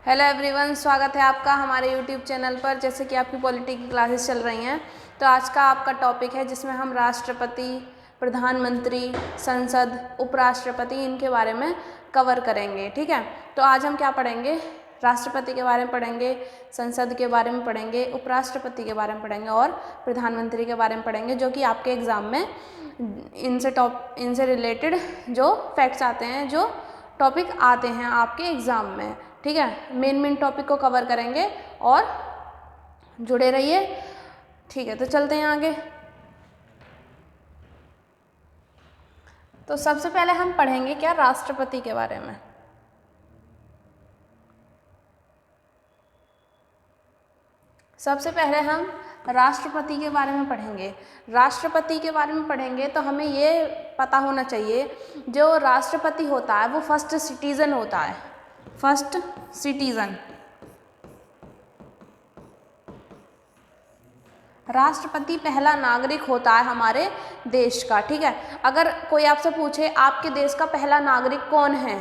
Hello everyone, स्वागत है आपका हमारे यूट्यूब चैनल पर। जैसे कि आपकी पॉलिटी की क्लासेस चल रही हैं, तो आज का आपका टॉपिक है जिसमें हम राष्ट्रपति, प्रधानमंत्री, संसद, उपराष्ट्रपति इनके बारे में कवर करेंगे। ठीक है, तो आज हम क्या पढ़ेंगे? राष्ट्रपति के बारे में पढ़ेंगे, संसद के बारे में पढ़ेंगे, उपराष्ट्रपति के बारे में पढ़ेंगे और प्रधानमंत्री के बारे में पढ़ेंगे, जो कि आपके एग्ज़ाम में इनसे रिलेटेड जो फैक्ट्स आते हैं, जो टॉपिक आते हैं आपके एग्ज़ाम में। ठीक है, मेन टॉपिक को कवर करेंगे और जुड़े रहिए। ठीक है, तो चलते हैं आगे। तो सबसे पहले हम पढ़ेंगे क्या? राष्ट्रपति के बारे में। सबसे पहले हम राष्ट्रपति के बारे में पढ़ेंगे। राष्ट्रपति के बारे में पढ़ेंगे तो हमें ये पता होना चाहिए, जो राष्ट्रपति होता है वो फर्स्ट सिटीज़न होता है। फर्स्ट सिटीज़न, राष्ट्रपति पहला नागरिक होता है हमारे देश का। ठीक है, अगर कोई आपसे पूछे आपके देश का पहला नागरिक कौन है,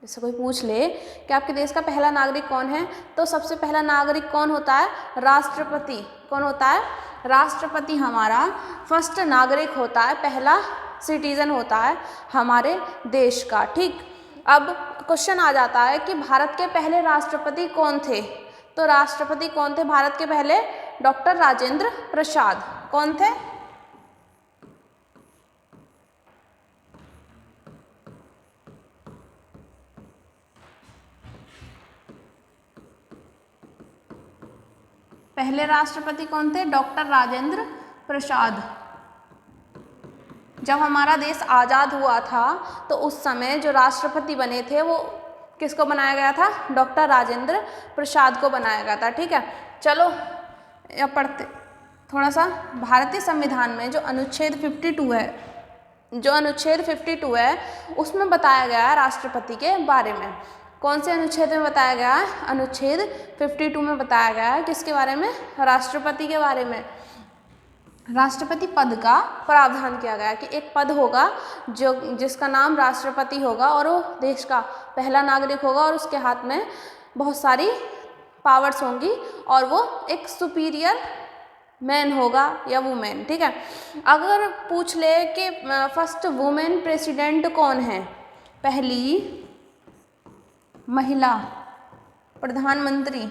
जैसे कोई पूछ ले कि आपके देश का पहला नागरिक कौन है, तो सबसे पहला नागरिक कौन होता है? राष्ट्रपति। कौन होता है? राष्ट्रपति हमारा फर्स्ट नागरिक होता है, पहला सिटीज़न होता है हमारे देश का। ठीक, अब क्वेश्चन आ जाता है कि भारत के पहले राष्ट्रपति कौन थे? तो राष्ट्रपति कौन थे भारत के पहले? डॉक्टर राजेंद्र प्रसाद। कौन थे? पहले राष्ट्रपति कौन थे? डॉक्टर राजेंद्र प्रसाद। जब हमारा देश आज़ाद हुआ था तो उस समय जो राष्ट्रपति बने थे वो किसको बनाया गया था? डॉक्टर राजेंद्र प्रसाद को बनाया गया था। ठीक है, चलो या पढ़ते थोड़ा सा। भारतीय संविधान में जो अनुच्छेद 52 है, जो अनुच्छेद 52 है उसमें बताया गया है राष्ट्रपति के बारे में। कौन से अनुच्छेद में बताया गया है? अनुच्छेद 52 में बताया गया है किसके बारे में? राष्ट्रपति के बारे में। राष्ट्रपति पद का प्रावधान किया गया कि एक पद होगा जो जिसका नाम राष्ट्रपति होगा और वो देश का पहला नागरिक होगा और उसके हाथ में बहुत सारी पावर्स होंगी और वो एक सुपीरियर मैन होगा या वुमेन। ठीक है, अगर पूछ ले कि फर्स्ट वुमेन प्रेसिडेंट कौन है, पहली महिला प्रधानमंत्री,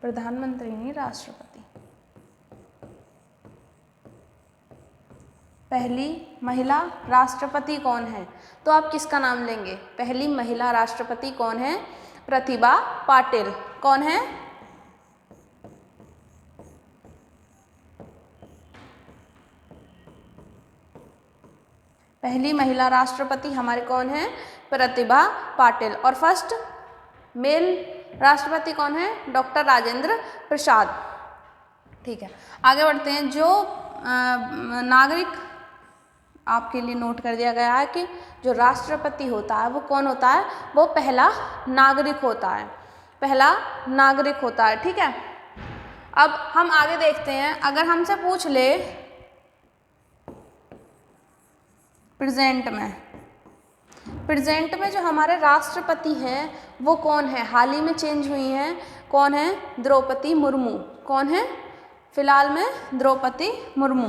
प्रधानमंत्री नहीं, राष्ट्रपति। पहली महिला राष्ट्रपति कौन है? तो आप किसका नाम लेंगे? पहली महिला राष्ट्रपति कौन है? प्रतिभा पाटिल। कौन है? पहली महिला राष्ट्रपति हमारे कौन है? प्रतिभा पाटिल। और फर्स्ट मेल राष्ट्रपति कौन है? डॉक्टर राजेंद्र प्रसाद। ठीक है, आगे बढ़ते हैं। जो नागरिक, आपके लिए नोट कर दिया गया है कि जो राष्ट्रपति होता है वो कौन होता है? वो पहला नागरिक होता है, पहला नागरिक होता है। ठीक है, अब हम आगे देखते हैं। अगर हमसे पूछ ले प्रेजेंट में जो हमारे राष्ट्रपति हैं वो कौन है? हाल ही में चेंज हुई हैं। कौन है? द्रौपदी मुर्मू। कौन है फिलहाल में? द्रौपदी मुर्मू।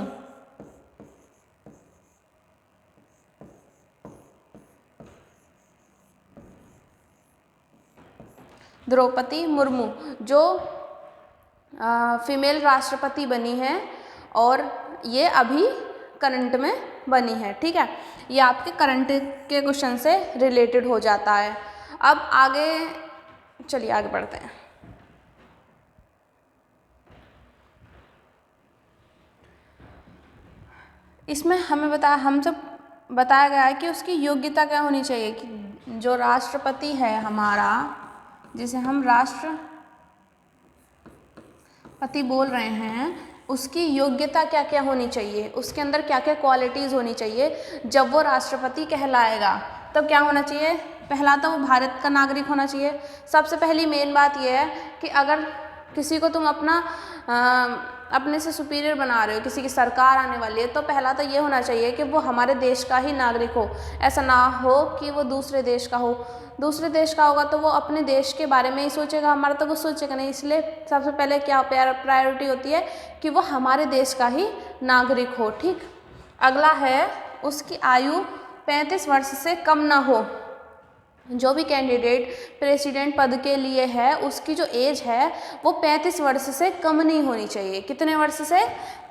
द्रौपदी मुर्मू जो फीमेल राष्ट्रपति बनी है और ये अभी करंट में बनी है। ठीक है, ये आपके करंट के क्वेश्चन से रिलेटेड हो जाता है। अब आगे चलिए, आगे बढ़ते हैं। इसमें हमसे बताया गया है कि उसकी योग्यता क्या होनी चाहिए, कि जो राष्ट्रपति है हमारा, जिसे हम राष्ट्रपति बोल रहे हैं, उसकी योग्यता क्या क्या होनी चाहिए, उसके अंदर क्या क्या क्वालिटीज़ होनी चाहिए जब वो राष्ट्रपति कहलाएगा। तब क्या होना चाहिए? पहला तो वो भारत का नागरिक होना चाहिए। सबसे पहली मेन बात यह है कि अगर किसी को तुम अपना अपने से सुपीरियर बना रहे हो, किसी की सरकार आने वाली है, तो पहला तो ये होना चाहिए कि वो हमारे देश का ही नागरिक हो। ऐसा ना हो कि वो दूसरे देश का हो। दूसरे देश का होगा तो वो अपने देश के बारे में ही सोचेगा, हमारा तो वो सोचेगा नहीं। इसलिए सबसे पहले क्या प्रायोरिटी होती है कि वो हमारे देश का ही नागरिक हो। ठीक, अगला है उसकी आयु 35 वर्ष से कम ना हो। जो भी कैंडिडेट प्रेसिडेंट पद के लिए है उसकी जो एज है वो 35 वर्ष से कम नहीं होनी चाहिए। कितने वर्ष से?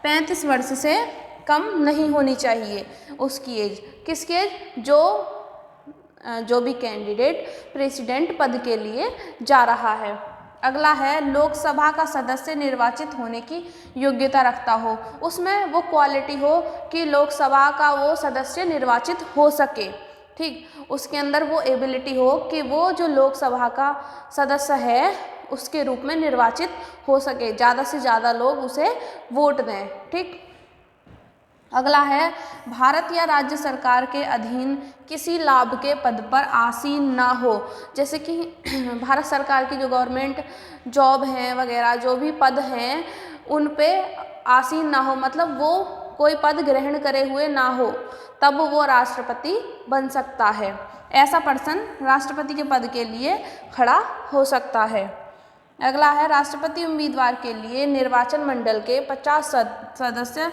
35 वर्ष से कम नहीं होनी चाहिए उसकी एज। किसकी एज? जो भी कैंडिडेट प्रेसिडेंट पद के लिए जा रहा है। अगला है लोकसभा का सदस्य निर्वाचित होने की योग्यता रखता हो। उसमें वो क्वालिटी हो कि लोकसभा का वो सदस्य निर्वाचित हो सके। ठीक, उसके अंदर वो एबिलिटी हो कि वो जो लोकसभा का सदस्य है उसके रूप में निर्वाचित हो सके, ज़्यादा से ज़्यादा लोग उसे वोट दें। ठीक, अगला है भारत या राज्य सरकार के अधीन किसी लाभ के पद पर आसीन ना हो। जैसे कि भारत सरकार की जो गवर्नमेंट जॉब हैं वगैरह जो भी पद हैं उन पे आसीन ना हो, मतलब वो कोई पद ग्रहण करे हुए ना हो, तब वो राष्ट्रपति बन सकता है। ऐसा पर्सन राष्ट्रपति के पद के लिए खड़ा हो सकता है। अगला है राष्ट्रपति उम्मीदवार के लिए निर्वाचन मंडल के 50 सदस्य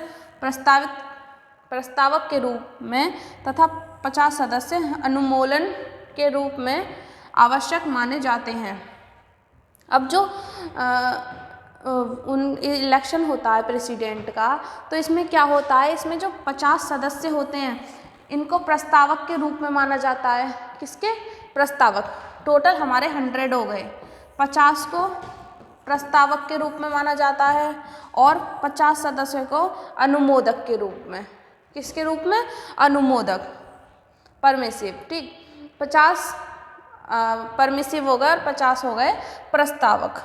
प्रस्तावक के रूप में तथा 50 सदस्य अनुमोलन के रूप में आवश्यक माने जाते हैं। अब जो इलेक्शन होता है प्रेसिडेंट का, तो इसमें क्या होता है, इसमें जो 50 सदस्य होते हैं इनको प्रस्तावक के रूप में माना जाता है। किसके? प्रस्तावक। टोटल हमारे 100 हो गए, 50 को प्रस्तावक के रूप में माना जाता है और 50 सदस्यों को अनुमोदक के रूप में। किसके रूप में? अनुमोदक, परमिसिव। ठीक, 50 परमिसिव हो गए और 50 हो गए प्रस्तावक।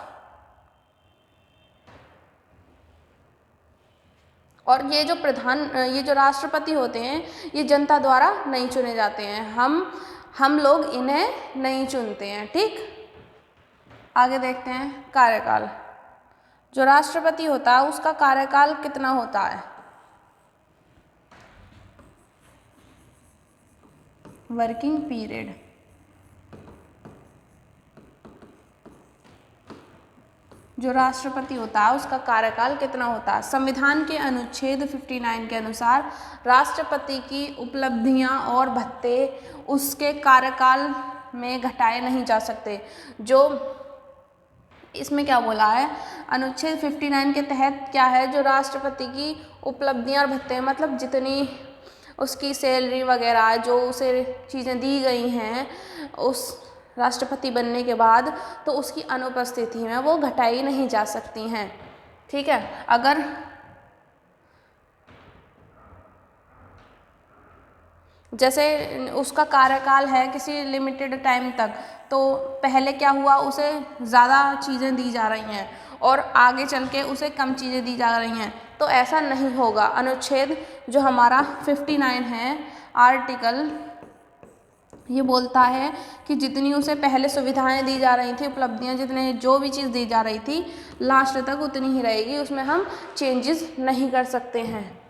और ये जो राष्ट्रपति होते हैं ये जनता द्वारा नहीं चुने जाते हैं, हम लोग इन्हें नहीं चुनते हैं। ठीक, आगे देखते हैं कार्यकाल। जो राष्ट्रपति होता है उसका कार्यकाल कितना होता है? Working period. जो राष्ट्रपति होता है उसका कार्यकाल कितना होता है? संविधान के अनुच्छेद 59 के अनुसार राष्ट्रपति की उपलब्धियां और भत्ते उसके कार्यकाल में घटाए नहीं जा सकते। जो इसमें क्या बोला है, अनुच्छेद 59 के तहत क्या है, जो राष्ट्रपति की उपलब्धियां और भत्ते मतलब जितनी उसकी सैलरी वगैरह जो उसे चीज़ें दी गई हैं उस राष्ट्रपति बनने के बाद, तो उसकी अनुपस्थिति में वो घटाई नहीं जा सकती हैं। ठीक है, अगर जैसे उसका कार्यकाल है किसी लिमिटेड टाइम तक, तो पहले क्या हुआ, उसे ज़्यादा चीज़ें दी जा रही हैं और आगे चल के उसे कम चीज़ें दी जा रही हैं, तो ऐसा नहीं होगा। अनुच्छेद जो हमारा 59 है आर्टिकल, ये बोलता है कि जितनी उसे पहले सुविधाएं दी जा रही थी, उपलब्धियां जितने जो भी चीज़ दी जा रही थी लास्ट तक उतनी ही रहेगी, उसमें हम चेंजेस नहीं कर सकते हैं।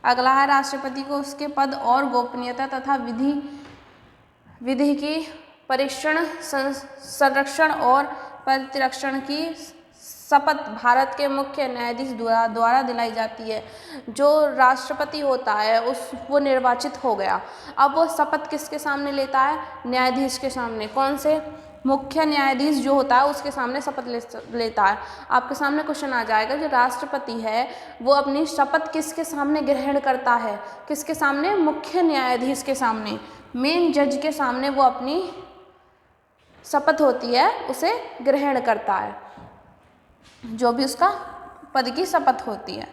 अगला है राष्ट्रपति को उसके पद और गोपनीयता तथा विधि की परीक्षण, संरक्षण और प्रतिरक्षण की शपथ भारत के मुख्य न्यायाधीश द्वारा दिलाई जाती है। जो राष्ट्रपति होता है वो निर्वाचित हो गया, अब वो शपथ किसके सामने लेता है? न्यायाधीश के सामने। कौन से? मुख्य न्यायाधीश जो होता है उसके सामने शपथ लेता है। आपके सामने क्वेश्चन आ जाएगा, जो राष्ट्रपति है वो अपनी शपथ किसके सामने ग्रहण करता है? किसके सामने? मुख्य न्यायाधीश के सामने, मेन जज के सामने वो अपनी शपथ होती है उसे ग्रहण करता है, जो भी उसका पद की शपथ होती है।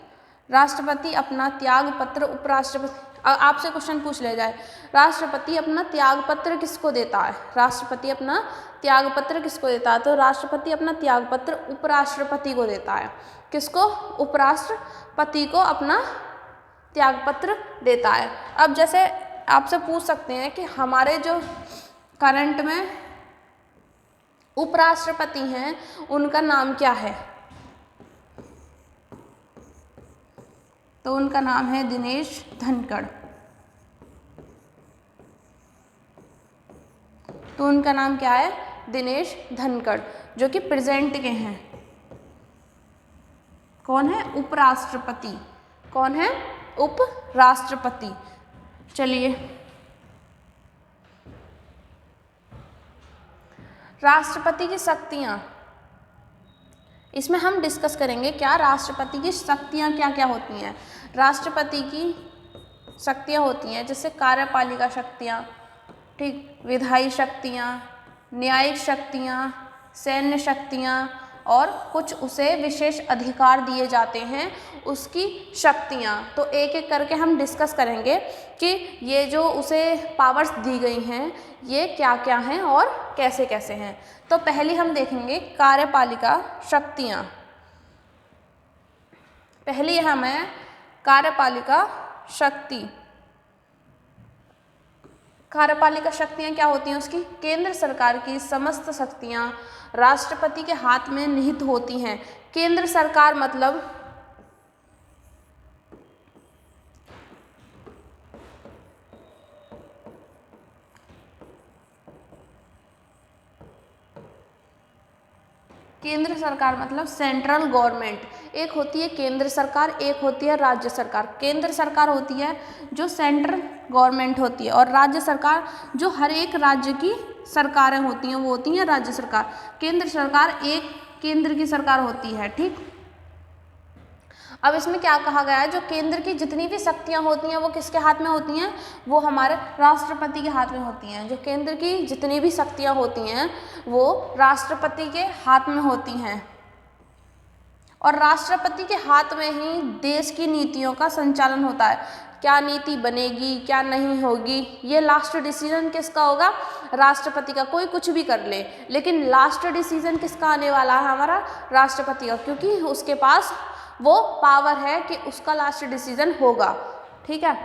राष्ट्रपति अपना त्याग पत्र उपराष्ट्रपति, आपसे क्वेश्चन पूछ ले जाए, राष्ट्रपति अपना त्याग पत्र किसको देता है? राष्ट्रपति अपना त्याग पत्र किसको देता है? तो राष्ट्रपति अपना त्याग पत्र उपराष्ट्रपति को देता है। किसको? उपराष्ट्रपति को अपना त्याग पत्र देता है। अब जैसे आपसे पूछ सकते हैं कि हमारे जो करंट में उपराष्ट्रपति हैं उनका नाम क्या है? तो उनका नाम है दिनेश धनखड़। तो उनका नाम क्या है? दिनेश धनखड़, जो कि प्रेजेंट के हैं। कौन है? उपराष्ट्रपति। कौन है? उपराष्ट्रपति। चलिए, राष्ट्रपति की शक्तियाँ, इसमें हम डिस्कस करेंगे क्या राष्ट्रपति की शक्तियाँ क्या क्या होती हैं। राष्ट्रपति की शक्तियाँ होती हैं जैसे कार्यपालिका शक्तियाँ, ठीक, विधायी शक्तियाँ, न्यायिक शक्तियाँ, सैन्य शक्तियाँ, और कुछ उसे विशेष अधिकार दिए जाते हैं उसकी शक्तियाँ। तो एक एक करके हम डिस्कस करेंगे कि ये जो उसे पावर्स दी गई हैं ये क्या क्या हैं और कैसे कैसे हैं। तो पहले हम देखेंगे कार्यपालिका शक्तियाँ। पहली हमें कार्यपालिका शक्ति। कार्यपालिका शक्तियाँ क्या होती हैं उसकी? केंद्र सरकार की समस्त शक्तियाँ राष्ट्रपति के हाथ में निहित होती हैं। केंद्र सरकार मतलब केंद्र सरकार मतलब सेंट्रल गवर्नमेंट। एक होती है केंद्र सरकार, एक होती है राज्य सरकार। केंद्र सरकार होती है जो सेंट्रल गवर्नमेंट होती है, और राज्य सरकार जो हर एक राज्य की सरकारें होती हैं वो होती हैं राज्य सरकार। केंद्र सरकार एक केंद्र की सरकार होती है, ठीक। अब इसमें क्या कहा गया है, जो केंद्र की जितनी भी शक्तियाँ होती हैं वो किसके हाथ में होती हैं? वो हमारे राष्ट्रपति के हाथ में होती हैं। जो केंद्र की जितनी भी शक्तियाँ होती हैं वो राष्ट्रपति के हाथ में होती हैं, और राष्ट्रपति के हाथ में ही देश की नीतियों का संचालन होता है। क्या नीति बनेगी क्या नहीं होगी ये लास्ट डिसीजन किसका होगा? राष्ट्रपति का। कोई कुछ भी कर ले लेकिन लास्ट डिसीजन किसका आने वाला है? हमारा राष्ट्रपति का, क्योंकि उसके पास वो पावर है कि उसका लास्ट डिसीजन होगा, ठीक है।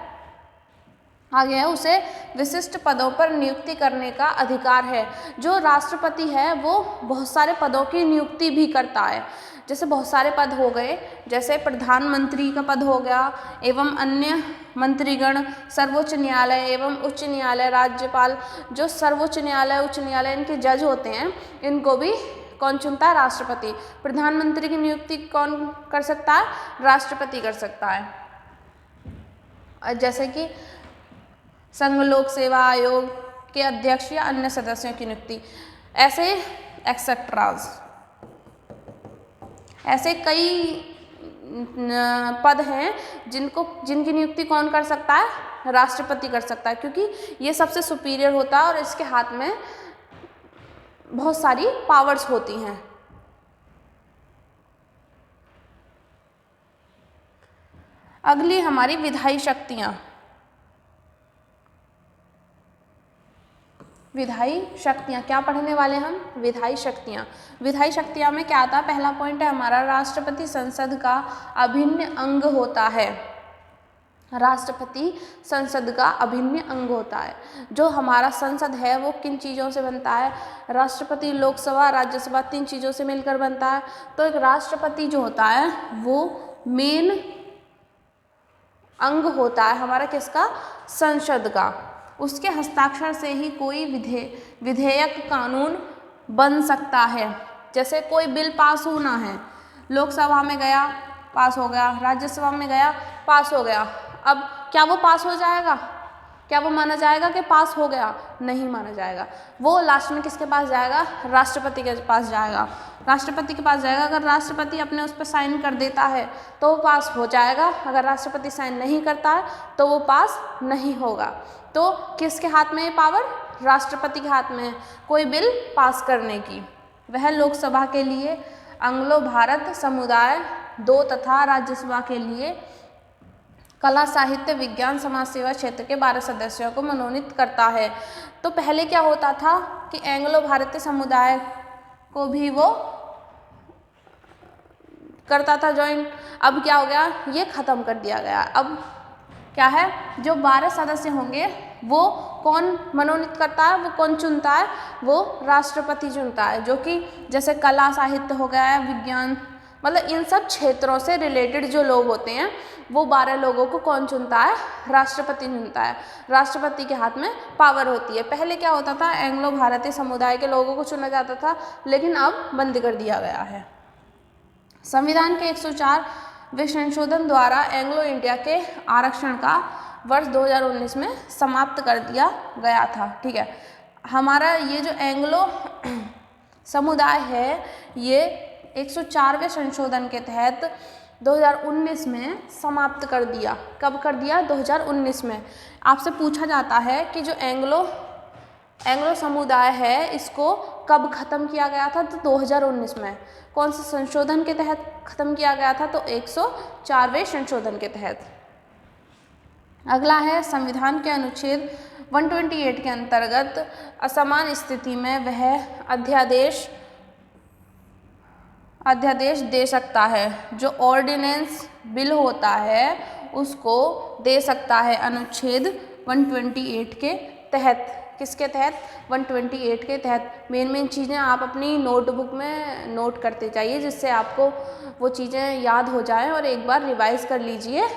आगे है उसे विशिष्ट पदों पर नियुक्ति करने का अधिकार है। जो राष्ट्रपति है वो बहुत सारे पदों की नियुक्ति भी करता है। जैसे बहुत सारे पद हो गए, जैसे प्रधानमंत्री का पद हो गया एवं अन्य मंत्रीगण, सर्वोच्च न्यायालय एवं उच्च न्यायालय, राज्यपाल, जो सर्वोच्च न्यायालय उच्च न्यायालय इनके जज होते हैं इनको भी कौन चुनता है? राष्ट्रपति। प्रधानमंत्री की नियुक्ति कौन कर सकता है? राष्ट्रपति कर सकता है। जैसे कि संघ लोक सेवा आयोग के अध्यक्ष या अन्य सदस्यों की नियुक्ति, ऐसे एक्सेट्राज, ऐसे कई पद हैं जिनकी नियुक्ति कौन कर सकता है? राष्ट्रपति कर सकता है, क्योंकि ये सबसे सुपीरियर होता है और इसके हाथ में बहुत सारी पावर्स होती हैं। अगली हमारी विधायी शक्तियाँ। विधायी शक्तियाँ क्या पढ़ने वाले हम? विधायी शक्तियाँ। विधायी शक्तियाँ में क्या आता है? पहला पॉइंट है हमारा, राष्ट्रपति संसद का अभिन्न अंग होता है। राष्ट्रपति संसद का अभिन्न अंग होता है। जो हमारा संसद है वो किन चीज़ों से बनता है? राष्ट्रपति, लोकसभा, राज्यसभा, 3 चीज़ों से मिलकर बनता है। तो एक राष्ट्रपति जो होता है वो मेन अंग होता है हमारा किसका? संसद का। उसके हस्ताक्षर से ही कोई विधेयक कानून बन सकता है। जैसे कोई बिल पास होना है, लोकसभा में गया पास हो गया, राज्यसभा में गया पास हो गया, अब क्या वो पास हो जाएगा? क्या वो माना जाएगा कि पास हो गया? नहीं माना जाएगा। वो लास्ट में किसके पास जाएगा? राष्ट्रपति के पास जाएगा। राष्ट्रपति के पास जाएगा। अगर राष्ट्रपति अपने उस पर साइन कर देता है तो वो पास हो जाएगा, अगर राष्ट्रपति साइन नहीं करता है तो वो पास नहीं होगा। तो किसके हाथ में ये पावर? राष्ट्रपति के हाथ में है कोई बिल पास करने की। वह लोकसभा के लिए एंग्लो भारत समुदाय 2 तथा राज्यसभा के लिए कला, साहित्य, विज्ञान, समाज सेवा क्षेत्र के 12 सदस्यों को मनोनीत करता है। तो पहले क्या होता था कि एंग्लो भारतीय समुदाय को भी वो करता था ज्वाइन, अब क्या हो गया? ये ख़त्म कर दिया गया। अब क्या है? जो 12 सदस्य होंगे वो कौन मनोनीत करता है? वो कौन चुनता है? वो राष्ट्रपति चुनता है। जो कि जैसे कला, साहित्य हो गया है, विज्ञान मतलब इन सब क्षेत्रों से रिलेटेड जो लोग होते हैं वो 12 लोगों को कौन चुनता है, राष्ट्रपति चुनता है। राष्ट्रपति के हाथ में पावर होती है। पहले क्या होता था, एंग्लो भारतीय समुदाय के लोगों को चुना जाता था, लेकिन अब बंद कर दिया गया है। संविधान के 104वें संशोधन द्वारा एंग्लो इंडिया के आरक्षण का वर्ष 2019 में समाप्त कर दिया गया था। ठीक है, हमारा ये जो एंग्लो समुदाय है ये 104वें संशोधन के तहत 2019 में समाप्त कर दिया। कब कर दिया, 2019 में। आपसे पूछा जाता है कि जो एंग्लो समुदाय है इसको कब ख़त्म किया गया था, तो 2019 में। कौन से संशोधन के तहत ख़त्म किया गया था, तो 104वें संशोधन के तहत। अगला है संविधान के अनुच्छेद 128 के अंतर्गत असमान स्थिति में वह अध्यादेश दे सकता है। जो ऑर्डिनेंस बिल होता है उसको दे सकता है अनुच्छेद 128 के तहत। किसके तहत, 128 के तहत। मेन चीज़ें आप अपनी नोटबुक में नोट करते जाइए, जिससे आपको वो चीज़ें याद हो जाएं, और एक बार रिवाइज़ कर लीजिए,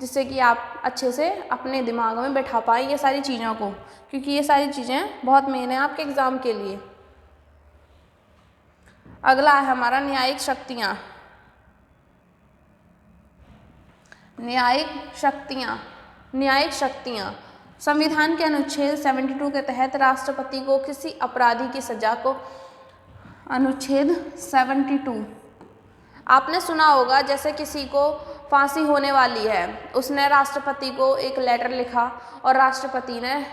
जिससे कि आप अच्छे से अपने दिमाग में बैठा पाएँ ये सारी चीज़ों को, क्योंकि ये सारी चीज़ें बहुत मेन है आपके एग्ज़ाम के लिए। अगला है हमारा न्यायिक शक्तियाँ। न्यायिक शक्तियाँ संविधान के अनुच्छेद 72 के तहत राष्ट्रपति को किसी अपराधी की सजा को, अनुच्छेद 72 आपने सुना होगा, जैसे किसी को फांसी होने वाली है, उसने राष्ट्रपति को एक लेटर लिखा और राष्ट्रपति ने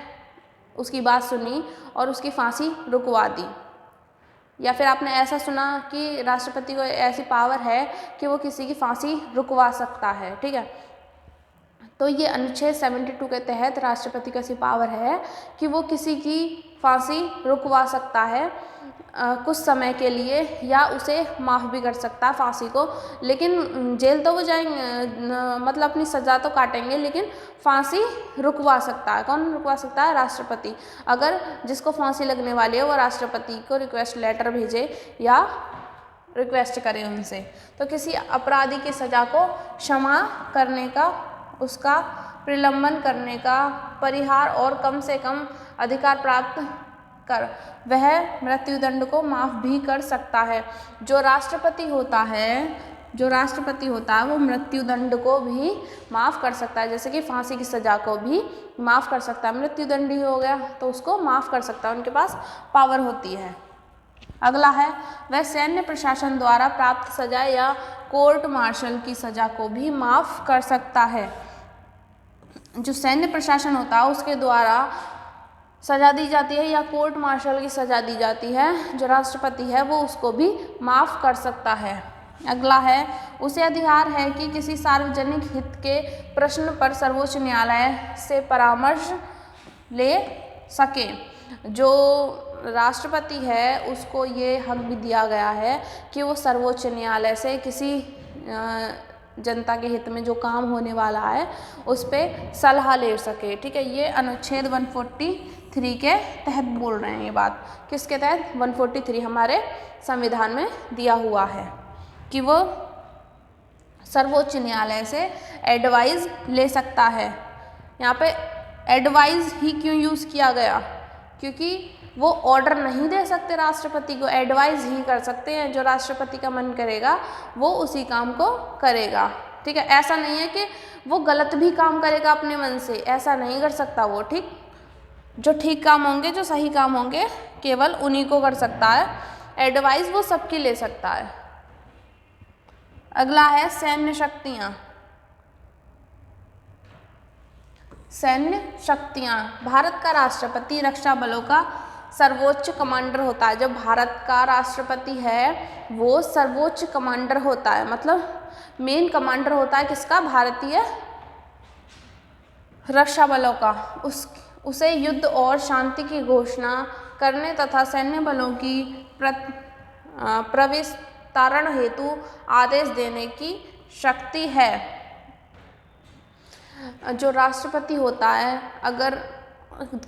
उसकी बात सुनी और उसकी फांसी रुकवा दी। या फिर आपने ऐसा सुना कि राष्ट्रपति को ऐसी पावर है कि वो किसी की फांसी रुकवा सकता है। ठीक है, तो ये अनुच्छेद 72 के तहत राष्ट्रपति को ऐसी पावर है कि वो किसी की फांसी रुकवा सकता है कुछ समय के लिए, या उसे माफ़ भी कर सकता है फांसी को। लेकिन जेल तो वो जाएंगे, मतलब अपनी सज़ा तो काटेंगे, लेकिन फांसी रुकवा सकता है। कौन रुकवा सकता है, राष्ट्रपति। अगर जिसको फांसी लगने वाली है वो राष्ट्रपति को रिक्वेस्ट लेटर भेजे या रिक्वेस्ट करे उनसे, तो किसी अपराधी की सज़ा को क्षमा करने का, उसका प्रलंबन करने का, परिहार और कम से कम अधिकार प्राप्त कर वह मृत्युदंड को माफ़ भी कर सकता है। जो राष्ट्रपति होता है वो मृत्युदंड को भी माफ़ कर सकता है, जैसे कि फांसी की सज़ा को भी माफ़ कर सकता है। मृत्युदंड ही हो गया तो उसको माफ़ कर सकता है, उनके पास पावर होती है। अगला है वह सैन्य प्रशासन द्वारा प्राप्त सज़ा या कोर्ट मार्शल की सज़ा को भी माफ़ कर सकता है। जो सैन्य प्रशासन होता है उसके द्वारा सज़ा दी जाती है या कोर्ट मार्शल की सज़ा दी जाती है, जो राष्ट्रपति है वो उसको भी माफ़ कर सकता है। अगला है उसे अधिकार है कि किसी सार्वजनिक हित के प्रश्न पर सर्वोच्च न्यायालय से परामर्श ले सके। जो राष्ट्रपति है उसको ये हक भी दिया गया है कि वो सर्वोच्च न्यायालय से किसी जनता के हित में जो काम होने वाला है उस पर सलाह ले सके। ठीक है, ये अनुच्छेद 143 के तहत बोल रहे हैं। ये बात किसके तहत, 143 हमारे संविधान में दिया हुआ है कि वो सर्वोच्च न्यायालय से एडवाइस ले सकता है। यहाँ पे एडवाइस ही क्यों यूज़ किया गया, क्योंकि वो ऑर्डर नहीं दे सकते राष्ट्रपति को, एडवाइस ही कर सकते हैं। जो राष्ट्रपति का मन करेगा वो उसी काम को करेगा। ठीक है, ऐसा नहीं है कि वो गलत भी काम करेगा अपने मन से, ऐसा नहीं कर सकता वो। ठीक, जो ठीक काम होंगे, जो सही काम होंगे, केवल उन्हीं को कर सकता है। एडवाइस वो सबकी ले सकता है। अगला है सैन्य शक्तियाँ। सैन्य शक्तियाँ, भारत का राष्ट्रपति रक्षा बलों का सर्वोच्च कमांडर होता है। जो भारत का राष्ट्रपति है वो सर्वोच्च कमांडर होता है, मतलब मेन कमांडर होता है किसका, भारतीय रक्षा बलों का। उसे युद्ध और शांति की घोषणा करने तथा सैन्य बलों की प्रविस्तारण हेतु आदेश देने की शक्ति है। जो राष्ट्रपति होता है, अगर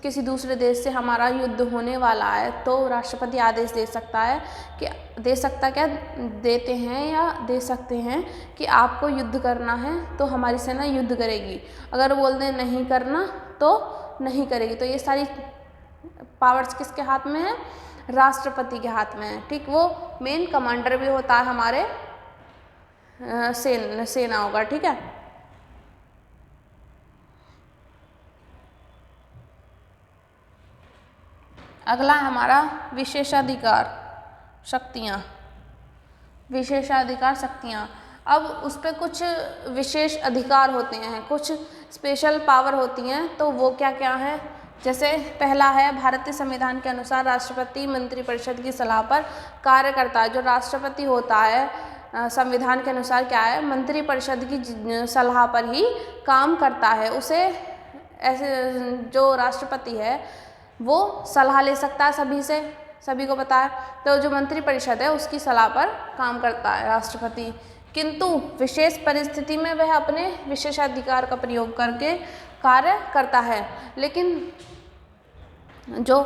किसी दूसरे देश से हमारा युद्ध होने वाला है तो राष्ट्रपति आदेश दे सकता है कि देते हैं या दे सकते हैं कि आपको युद्ध करना है तो हमारी सेना युद्ध करेगी। अगर बोल दें नहीं करना तो नहीं करेगी। तो ये सारी पावर्स किसके हाथ में है? राष्ट्रपति के हाथ में है। ठीक, वो मेन कमांडर भी होता है हमारे सेनाओं का। ठीक है, अगला हमारा विशेषाधिकार शक्तियाँ। विशेषाधिकार शक्तियाँ, अब उस पर कुछ विशेष अधिकार होते हैं, कुछ स्पेशल पावर होती हैं। तो वो क्या क्या है? जैसे पहला है, भारतीय संविधान के अनुसार राष्ट्रपति मंत्रिपरिषद की सलाह पर कार्य करता है। जो राष्ट्रपति होता है संविधान के अनुसार क्या है? मंत्रिपरिषद की सलाह पर ही काम करता है। उसे ऐसे जो राष्ट्रपति है वो सलाह ले सकता है सभी से, सभी को पता है। तो जो मंत्रिपरिषद है उसकी सलाह पर काम करता है राष्ट्रपति, किंतु विशेष परिस्थिति में वह अपने विशेषाधिकार का प्रयोग करके कार्य करता है। लेकिन जो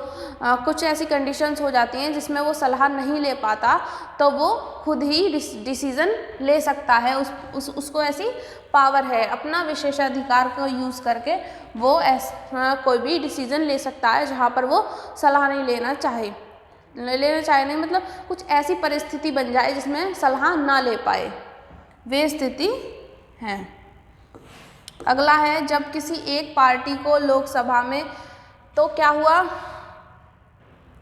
कुछ ऐसी कंडीशंस हो जाती हैं जिसमें वो सलाह नहीं ले पाता तो वो खुद ही डिसीज़न ले सकता है। उसको ऐसी पावर है, अपना विशेषाधिकार को यूज़ करके वो ऐसा कोई भी डिसीज़न ले सकता है जहाँ पर वो सलाह नहीं लेना चाहे नहीं, मतलब कुछ ऐसी परिस्थिति बन जाए जिसमें सलाह ना ले पाए, वे स्थिति है। अगला है, जब किसी एक पार्टी को लोकसभा में, तो क्या हुआ,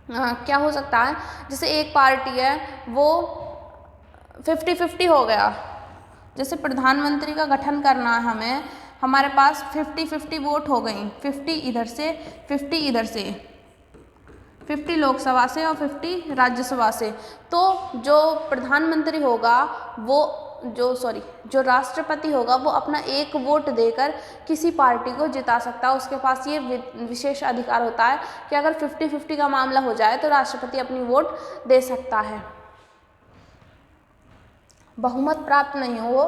क्या हो सकता है? जैसे एक पार्टी है वो 50-50 हो गया। जैसे प्रधानमंत्री का गठन करना है हमें, हमारे पास 50-50 वोट हो गई, 50 इधर से 50 इधर से, 50 लोकसभा से और 50 राज्यसभा से। तो जो प्रधानमंत्री होगा वो जो राष्ट्रपति होगा वो अपना एक वोट देकर किसी पार्टी को जिता सकता है। उसके पास ये विशेष अधिकार होता है कि अगर 50-50 का मामला हो जाए तो राष्ट्रपति अपनी वोट दे सकता है। बहुमत प्राप्त नहीं हो,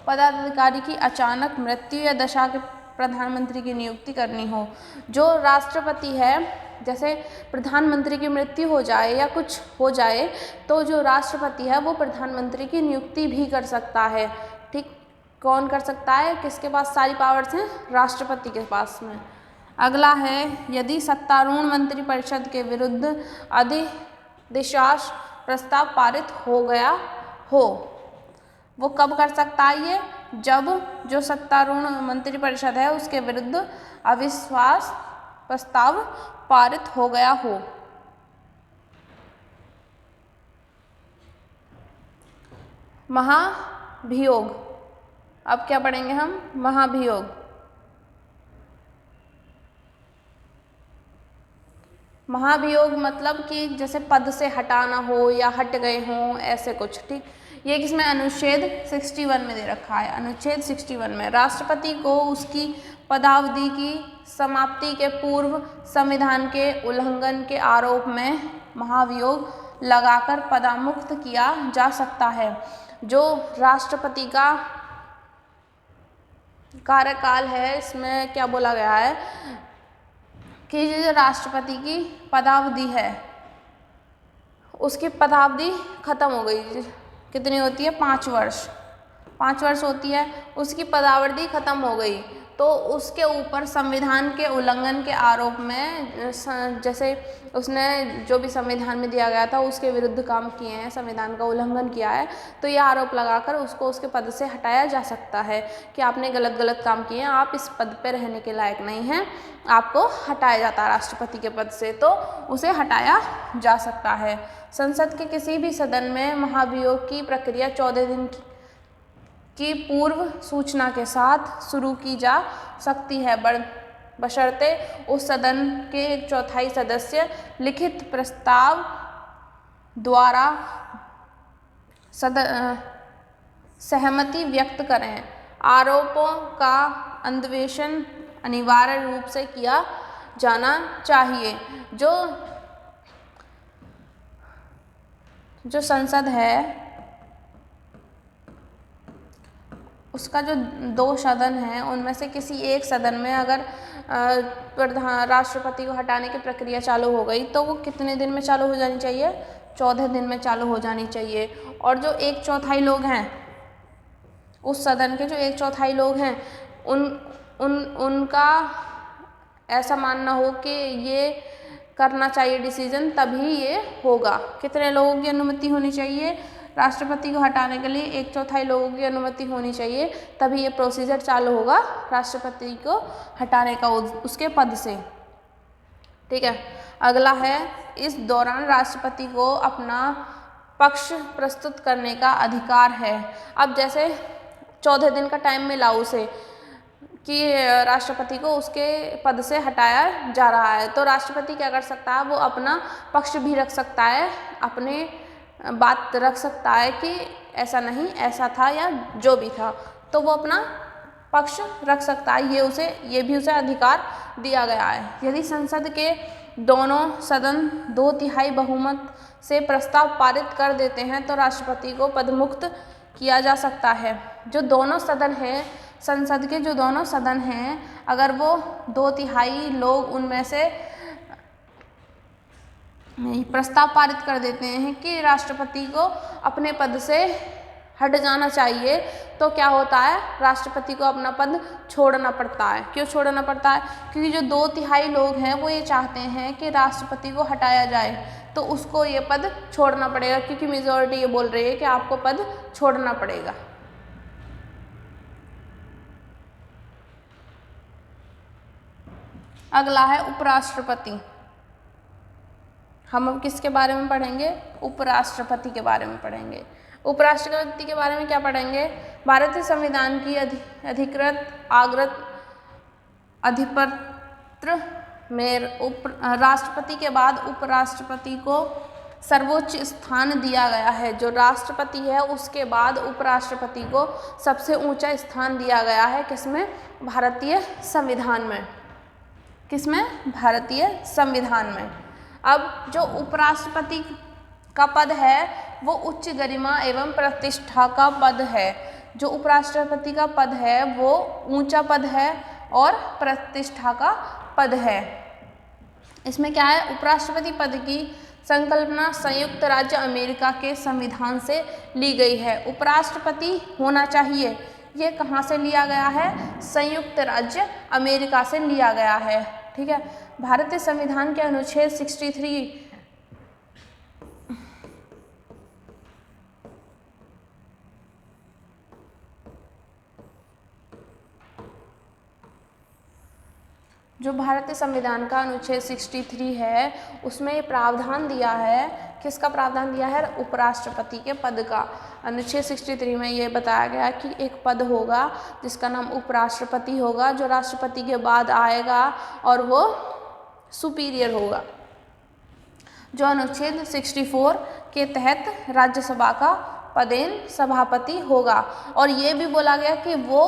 पदाधिकारी की अचानक मृत्यु या दशा के प्रधानमंत्री की नियुक्ति करनी हो। जो राष्ट्रपति है, जैसे प्रधानमंत्री की मृत्यु हो जाए या कुछ हो जाए तो जो राष्ट्रपति है वो प्रधानमंत्री की नियुक्ति भी कर सकता है। ठीक, कौन कर सकता है? किसके पास सारी पावर्स हैं? राष्ट्रपति के पास में। अगला है, यदि सत्तारूढ़ मंत्रिपरिषद के विरुद्ध अविश्वास प्रस्ताव पारित हो गया हो। वो कब कर सकता है ये? जब जो सत्तारूढ़ मंत्रिपरिषद है उसके विरुद्ध अविश्वास प्रस्ताव पारित हो गया हो। महाभियोग, अब क्या पढ़ेंगे हम? महाभियोग। महाभियोग मतलब कि जैसे पद से हटाना हो या हट गए हों, ऐसे कुछ। ठीक, ये किसमें? अनुच्छेद 61 में दे रखा है। अनुच्छेद 61 में राष्ट्रपति को उसकी पदावधि की समाप्ति के पूर्व संविधान के उल्लंघन के आरोप में महाभियोग लगाकर पदमुक्त किया जा सकता है। जो राष्ट्रपति का कार्यकाल है इसमें क्या बोला गया है कि जो राष्ट्रपति की पदावधि है उसकी पदावधि खत्म हो गई। कितनी होती है? 5 वर्ष। 5 वर्ष होती है, उसकी पदावधि खत्म हो गई तो उसके ऊपर संविधान के उल्लंघन के आरोप में, जैसे उसने जो भी संविधान में दिया गया था उसके विरुद्ध काम किए हैं, संविधान का उल्लंघन किया है, तो ये आरोप लगाकर उसको उसके पद से हटाया जा सकता है कि आपने गलत काम किए हैं, आप इस पद पर रहने के लायक नहीं हैं, आपको हटाया जाता है राष्ट्रपति के पद से, तो उसे हटाया जा सकता है। संसद के किसी भी सदन में महाभियोग की प्रक्रिया 14 दिन की पूर्व सूचना के साथ शुरू की जा सकती है, बशर्ते उस सदन के 1/4 सदस्य लिखित प्रस्ताव द्वारा सहमति व्यक्त करें। आरोपों का अन्वेषण अनिवार्य रूप से किया जाना चाहिए। जो संसद है उसका जो 2 सदन हैं उनमें से किसी एक सदन में अगर प्रधान राष्ट्रपति को हटाने की प्रक्रिया चालू हो गई तो वो कितने दिन में चालू हो जानी चाहिए? 14 दिन में चालू हो जानी चाहिए। और जो 1/4 लोग हैं उस सदन के, जो 1/4 लोग हैं उनका ऐसा मानना हो कि ये करना चाहिए डिसीजन, तभी ये होगा। कितने लोगों की अनुमति होनी चाहिए? राष्ट्रपति को हटाने के लिए 1/4 लोगों की अनुमति होनी चाहिए, तभी ये प्रोसीजर चालू होगा राष्ट्रपति को हटाने का उसके पद से। ठीक है, अगला है, इस दौरान राष्ट्रपति को अपना पक्ष प्रस्तुत करने का अधिकार है। अब जैसे 14 दिन का टाइम मिला उसे कि राष्ट्रपति को उसके पद से हटाया जा रहा है, तो राष्ट्रपति क्या कर सकता है? वो अपना पक्ष भी रख सकता है, अपने बात रख सकता है कि ऐसा नहीं, ऐसा था, या जो भी था, तो वो अपना पक्ष रख सकता है। ये भी उसे अधिकार दिया गया है। यदि संसद के दोनों सदन 2/3 बहुमत से प्रस्ताव पारित कर देते हैं तो राष्ट्रपति को पदमुक्त किया जा सकता है। जो दोनों सदन हैं, संसद के जो दोनों सदन हैं, अगर वो 2/3 लोग उनमें से प्रस्ताव पारित कर देते हैं कि राष्ट्रपति को अपने पद से हट जाना चाहिए, तो क्या होता है? राष्ट्रपति को अपना पद छोड़ना पड़ता है। क्यों छोड़ना पड़ता है? क्योंकि जो 2/3 लोग हैं वो ये चाहते हैं कि राष्ट्रपति को हटाया जाए, तो उसको ये पद छोड़ना पड़ेगा, क्योंकि मेजॉरिटी ये बोल रही है कि आपको पद छोड़ना पड़ेगा। अगला है उपराष्ट्रपति। हम अब किसके बारे में पढ़ेंगे? उपराष्ट्रपति के बारे में पढ़ेंगे। उपराष्ट्रपति के बारे में क्या पढ़ेंगे? भारतीय संविधान की अधिकृत अधिपत्र में राष्ट्रपति के बाद उपराष्ट्रपति को सर्वोच्च स्थान दिया गया है। जो राष्ट्रपति है उसके बाद उपराष्ट्रपति को सबसे ऊंचा स्थान दिया गया है। किसमें? भारतीय संविधान में। किसमें? भारतीय संविधान में। अब जो उपराष्ट्रपति का पद है वो उच्च गरिमा एवं प्रतिष्ठा का पद है। जो उपराष्ट्रपति का पद है वो ऊंचा पद है और प्रतिष्ठा का पद है। इसमें क्या है? उपराष्ट्रपति पद की संकल्पना संयुक्त राज्य अमेरिका के संविधान से ली गई है। उपराष्ट्रपति होना चाहिए, ये कहाँ से लिया गया है? संयुक्त राज्य अमेरिका से लिया गया है। ठीक है, भारतीय संविधान के अनुच्छेद 63 जो भारतीय संविधान का अनुच्छेद 63 है उसमें प्रावधान दिया है। किसका प्रावधान दिया है? उपराष्ट्रपति के पद का। अनुच्छेद 63 में ये बताया गया कि एक पद होगा जिसका नाम उपराष्ट्रपति होगा, जो राष्ट्रपति के बाद आएगा और वो सुपीरियर होगा। जो अनुच्छेद 64 के तहत राज्यसभा का पदेन सभापति होगा। और ये भी बोला गया कि वो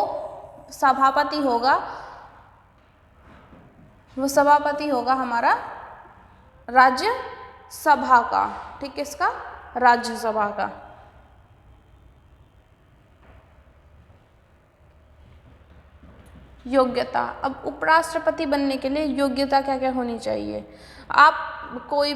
सभापति होगा, वो सभापति होगा हमारा राज्यसभा का। ठीक, किसका? राज्यसभा का। योग्यता। अब उपराष्ट्रपति बनने के लिए योग्यता क्या क्या होनी चाहिए? आप कोई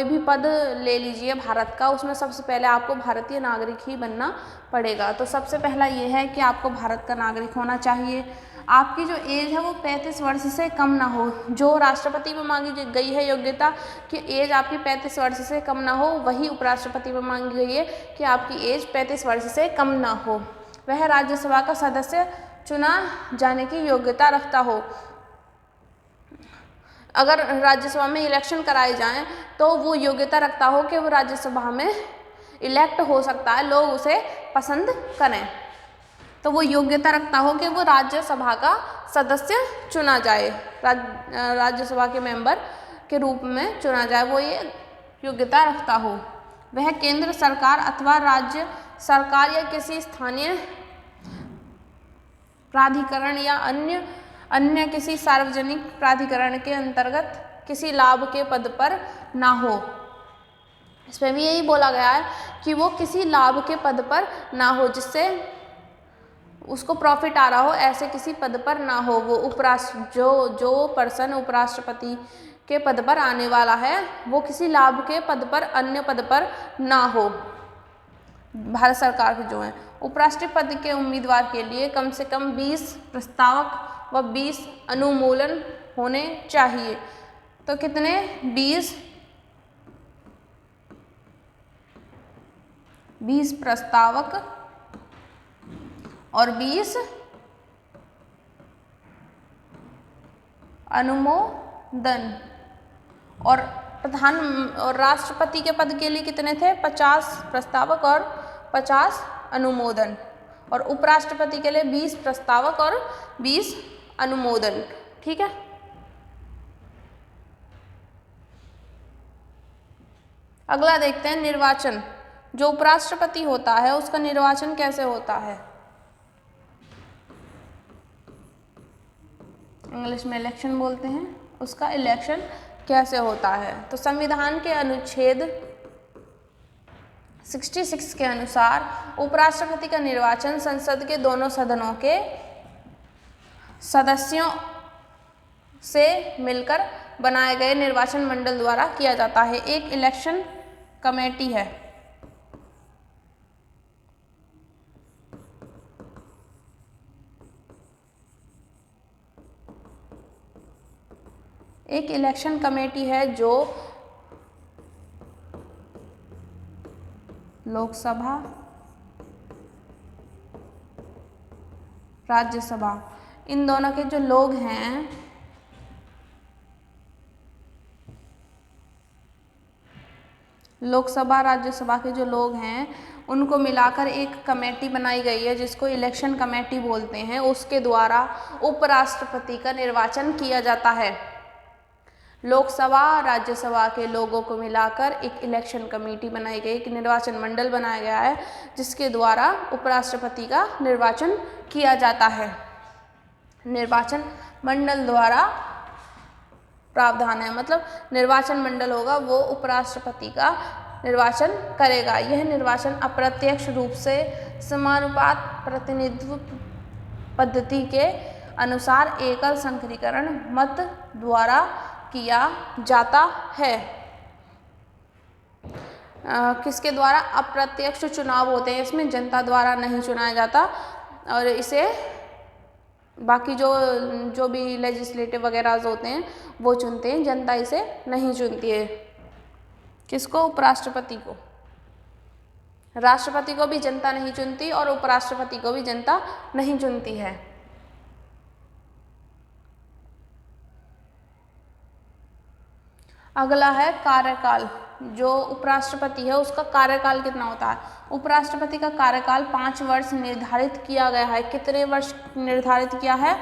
भी पद ले लीजिए भारत का, उसमें सबसे पहले आपको भारतीय नागरिक ही बनना पड़ेगा। तो सबसे पहला ये है कि आपको भारत का नागरिक होना चाहिए। आपकी जो एज है वो 35 वर्ष से कम ना हो। जो राष्ट्रपति में मांगी गई है योग्यता कि एज आपकी 35 वर्ष से कम ना हो, वही उपराष्ट्रपति में मांगी गई है कि आपकी एज 35 वर्ष से कम ना हो। वह राज्यसभा का सदस्य चुना जाने की योग्यता रखता हो। अगर राज्यसभा में इलेक्शन कराए जाएं तो वो योग्यता रखता हो कि वो राज्यसभा में इलेक्ट हो सकता है, लोग उसे पसंद करें। तो वो योग्यता रखता हो कि वो राज्यसभा का सदस्य चुना जाए, राज्यसभा के मेंबर के रूप में चुना जाए, वो ये योग्यता रखता हो। वह केंद्र सरकार अथवा राज्य सरकार या किसी स्थानीय प्राधिकरण या अन्य किसी सार्वजनिक प्राधिकरण के अंतर्गत किसी लाभ के पद पर ना हो। इसमें भी यही बोला गया है कि वो किसी लाभ के पद पर ना हो, जिससे उसको प्रॉफिट आ रहा हो ऐसे किसी पद पर ना हो। वो जो पर्सन उपराष्ट्रपति के पद पर आने वाला है वो किसी लाभ के पद पर, अन्य पद पर ना हो। भारत सरकार के जो हैं उपराष्ट्रपति पद के उम्मीदवार के लिए कम से कम 20 प्रस्तावक व 20 अनुमोदन होने चाहिए। तो कितने? 20 प्रस्तावक और 20 अनुमोदन। और राष्ट्रपति के पद के लिए कितने थे? 50 प्रस्तावक और 50 अनुमोदन। और उपराष्ट्रपति के लिए 20 प्रस्तावक और 20 अनुमोदन। ठीक है। अगला देखते हैं निर्वाचन। जो उपराष्ट्रपति होता है उसका निर्वाचन कैसे होता है? इंग्लिश में इलेक्शन बोलते हैं। उसका इलेक्शन कैसे होता है? तो संविधान के अनुच्छेद 66 के अनुसार उपराष्ट्रपति का निर्वाचन संसद के दोनों सदनों के सदस्यों से मिलकर बनाए गए निर्वाचन मंडल द्वारा किया जाता है। एक इलेक्शन कमेटी है। एक इलेक्शन कमेटी है जो लोकसभा, राज्यसभा, इन दोनों के जो लोग हैं लोकसभा राज्यसभा के जो लोग हैं उनको मिलाकर एक कमेटी बनाई गई है जिसको इलेक्शन कमेटी बोलते हैं। उसके द्वारा उपराष्ट्रपति का निर्वाचन किया जाता है। लोकसभा राज्यसभा के लोगों को मिलाकर एक इलेक्शन कमेटी बनाई गई, एक निर्वाचन मंडल बनाया गया है जिसके द्वारा उपराष्ट्रपति का निर्वाचन किया जाता है। निर्वाचन मंडल द्वारा प्रावधान है, मतलब निर्वाचन मंडल होगा वो उपराष्ट्रपति का निर्वाचन करेगा। यह निर्वाचन अप्रत्यक्ष रूप से समानुपात प्रतिनिधित्व पद्धति के अनुसार एकल संख्याकरण मत द्वारा किया जाता है। किसके द्वारा? अप्रत्यक्ष चुनाव होते हैं, इसमें जनता द्वारा नहीं चुनाया जाता और इसे बाकी जो भी लेजिस्लेटिव वगैरह होते हैं वो चुनते हैं, जनता इसे नहीं चुनती है। किसको? उपराष्ट्रपति को। राष्ट्रपति को भी जनता नहीं चुनती और उपराष्ट्रपति को भी जनता नहीं चुनती है। अगला है कार्यकाल। जो उपराष्ट्रपति है उसका कार्यकाल कितना होता है? उपराष्ट्रपति का कार्यकाल 5 वर्ष निर्धारित किया गया है। कितने वर्ष निर्धारित किया है?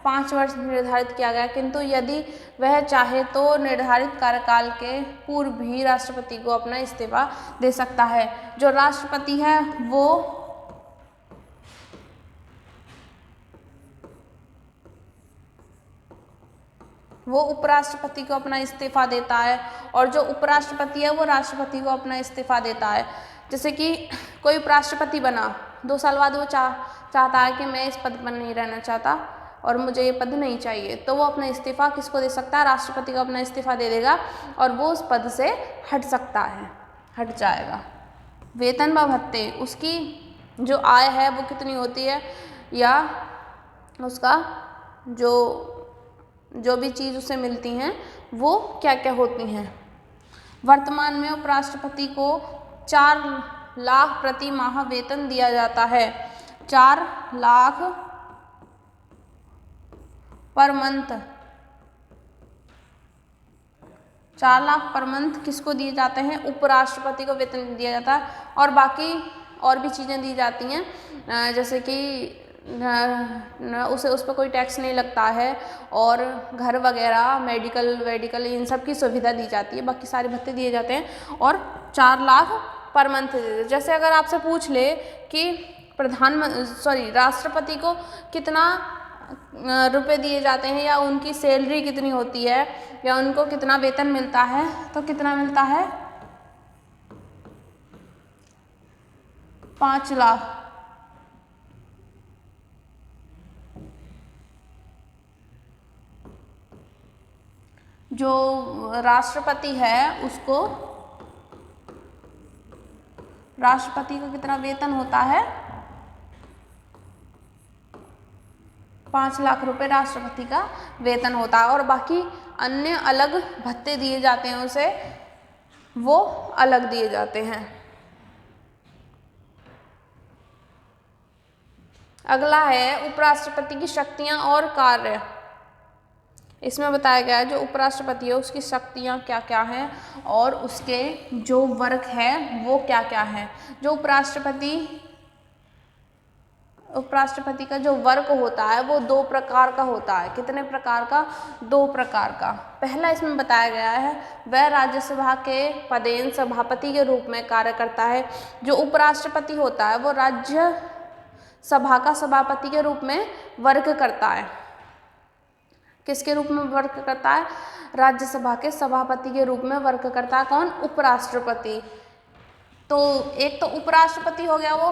5 वर्ष निर्धारित किया गया, किंतु यदि वह चाहे तो निर्धारित कार्यकाल के पूर्व भी राष्ट्रपति को अपना इस्तीफा दे सकता है। जो राष्ट्रपति है वो उपराष्ट्रपति को अपना इस्तीफा देता है और जो उपराष्ट्रपति है वो राष्ट्रपति को अपना इस्तीफा देता है। जैसे कि कोई उपराष्ट्रपति बना, 2 साल बाद वो चाहता है कि मैं इस पद पर नहीं रहना चाहता और मुझे ये पद नहीं चाहिए, तो वो अपना इस्तीफा किसको दे सकता है? राष्ट्रपति को अपना इस्तीफा दे देगा और वो उस पद से हट सकता है, हट जाएगा। वेतन व भत्ते, उसकी जो आय है वो कितनी होती है या उसका जो भी चीज़ उसे मिलती हैं वो क्या क्या होती हैं। वर्तमान में उपराष्ट्रपति को 4 लाख प्रति माह वेतन दिया जाता है। 4 lakh per month. 4 lakh per month किसको दिए जाते हैं? उपराष्ट्रपति को वेतन दिया जाता है और बाकी और भी चीज़ें दी जाती हैं, जैसे कि उस पर कोई टैक्स नहीं लगता है और घर वगैरह मेडिकल इन सब की सुविधा दी जाती है, बाकी सारे भत्ते दिए जाते हैं और 4 लाख पर मंथ। जैसे अगर आपसे पूछ ले कि राष्ट्रपति को कितना रुपए दिए जाते हैं या उनकी सैलरी कितनी होती है या उनको कितना वेतन मिलता है, तो कितना मिलता है? 5 लाख। जो राष्ट्रपति है उसको, राष्ट्रपति का कितना वेतन होता है? 5 लाख रुपए राष्ट्रपति का वेतन होता है, और बाकी अन्य अलग भत्ते दिए जाते हैं उसे, वो अलग दिए जाते हैं। अगला है उपराष्ट्रपति की शक्तियां और कार्य। इसमें बताया गया है जो उपराष्ट्रपति है उसकी शक्तियां क्या क्या हैं और उसके जो वर्क है वो क्या क्या है। जो उपराष्ट्रपति का जो वर्क होता है वो 2 प्रकार का होता है। कितने प्रकार का? 2 प्रकार का। पहला इसमें बताया गया है वह राज्यसभा के पदेन सभापति के रूप में कार्य करता है। जो उपराष्ट्रपति होता है वो राज्यसभा का सभापति के रूप में वर्क करता है। किसके रूप में वर्क करता है? राज्यसभा के सभापति के रूप में वर्क करता है। कौन? उपराष्ट्रपति। तो एक तो उपराष्ट्रपति हो गया वो,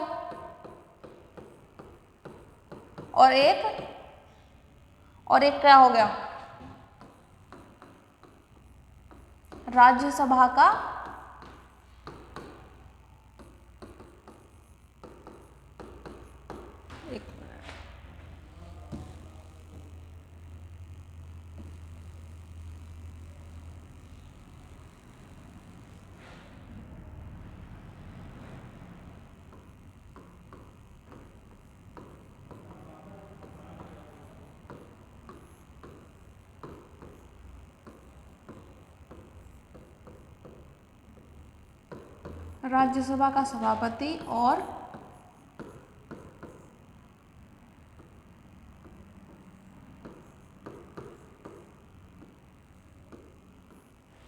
और एक क्या हो गया? राज्यसभा का राज्यसभा का सभापति और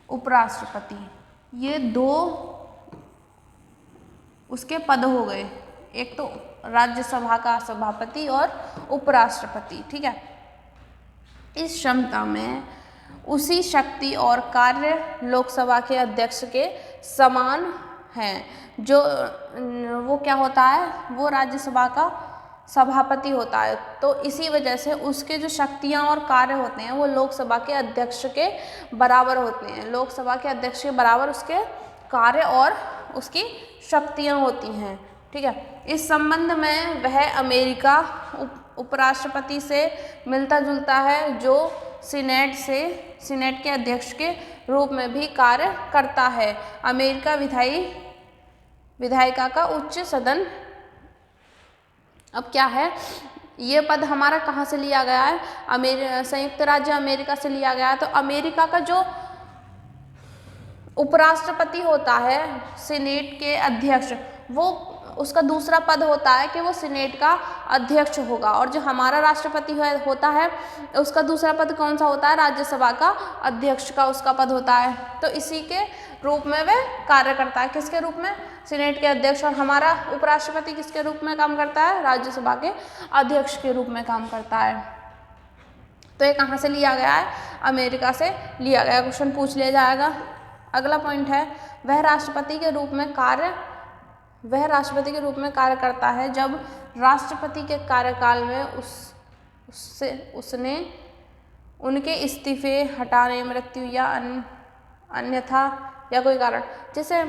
उपराष्ट्रपति, ये 2 उसके पद हो गए। एक तो राज्यसभा का सभापति और उपराष्ट्रपति। ठीक है। इस क्षमता में उसी शक्ति और कार्य लोकसभा के अध्यक्ष के समान हैं। जो वो क्या होता है? वो राज्यसभा का सभापति होता है। तो इसी वजह से उसके जो शक्तियां और कार्य होते हैं वो लोकसभा के अध्यक्ष के बराबर होते हैं। लोकसभा के अध्यक्ष के बराबर उसके कार्य और उसकी शक्तियां होती हैं। ठीक है। इस संबंध में वह अमेरिका उपराष्ट्रपति से मिलता जुलता है, जो सीनेट के अध्यक्ष के रूप में भी कार्य करता है। अमेरिका विधायिका का उच्च सदन। अब क्या है, ये पद हमारा कहाँ से लिया गया है? संयुक्त राज्य अमेरिका से लिया गया है। तो अमेरिका का जो उपराष्ट्रपति होता है, सीनेट के अध्यक्ष, वो उसका दूसरा पद होता है कि वो सीनेट का अध्यक्ष होगा। और जो हमारा राष्ट्रपति होता है उसका दूसरा पद कौन सा होता है? राज्यसभा का अध्यक्ष का उसका पद होता है। तो इसी के रूप में वह कार्य करता है। किसके रूप में? सीनेट के अध्यक्ष। और हमारा उपराष्ट्रपति किसके रूप में काम करता है? राज्यसभा के अध्यक्ष के रूप में काम करता है। तो ये कहाँ से लिया गया है? अमेरिका से लिया गया। क्वेश्चन पूछ लिया जाएगा। अगला पॉइंट है वह राष्ट्रपति के रूप में कार्य करता है जब राष्ट्रपति के कार्यकाल में उसने उनके इस्तीफे, हटाने, मृत्यु या अन्यथा या कोई कारण, जैसे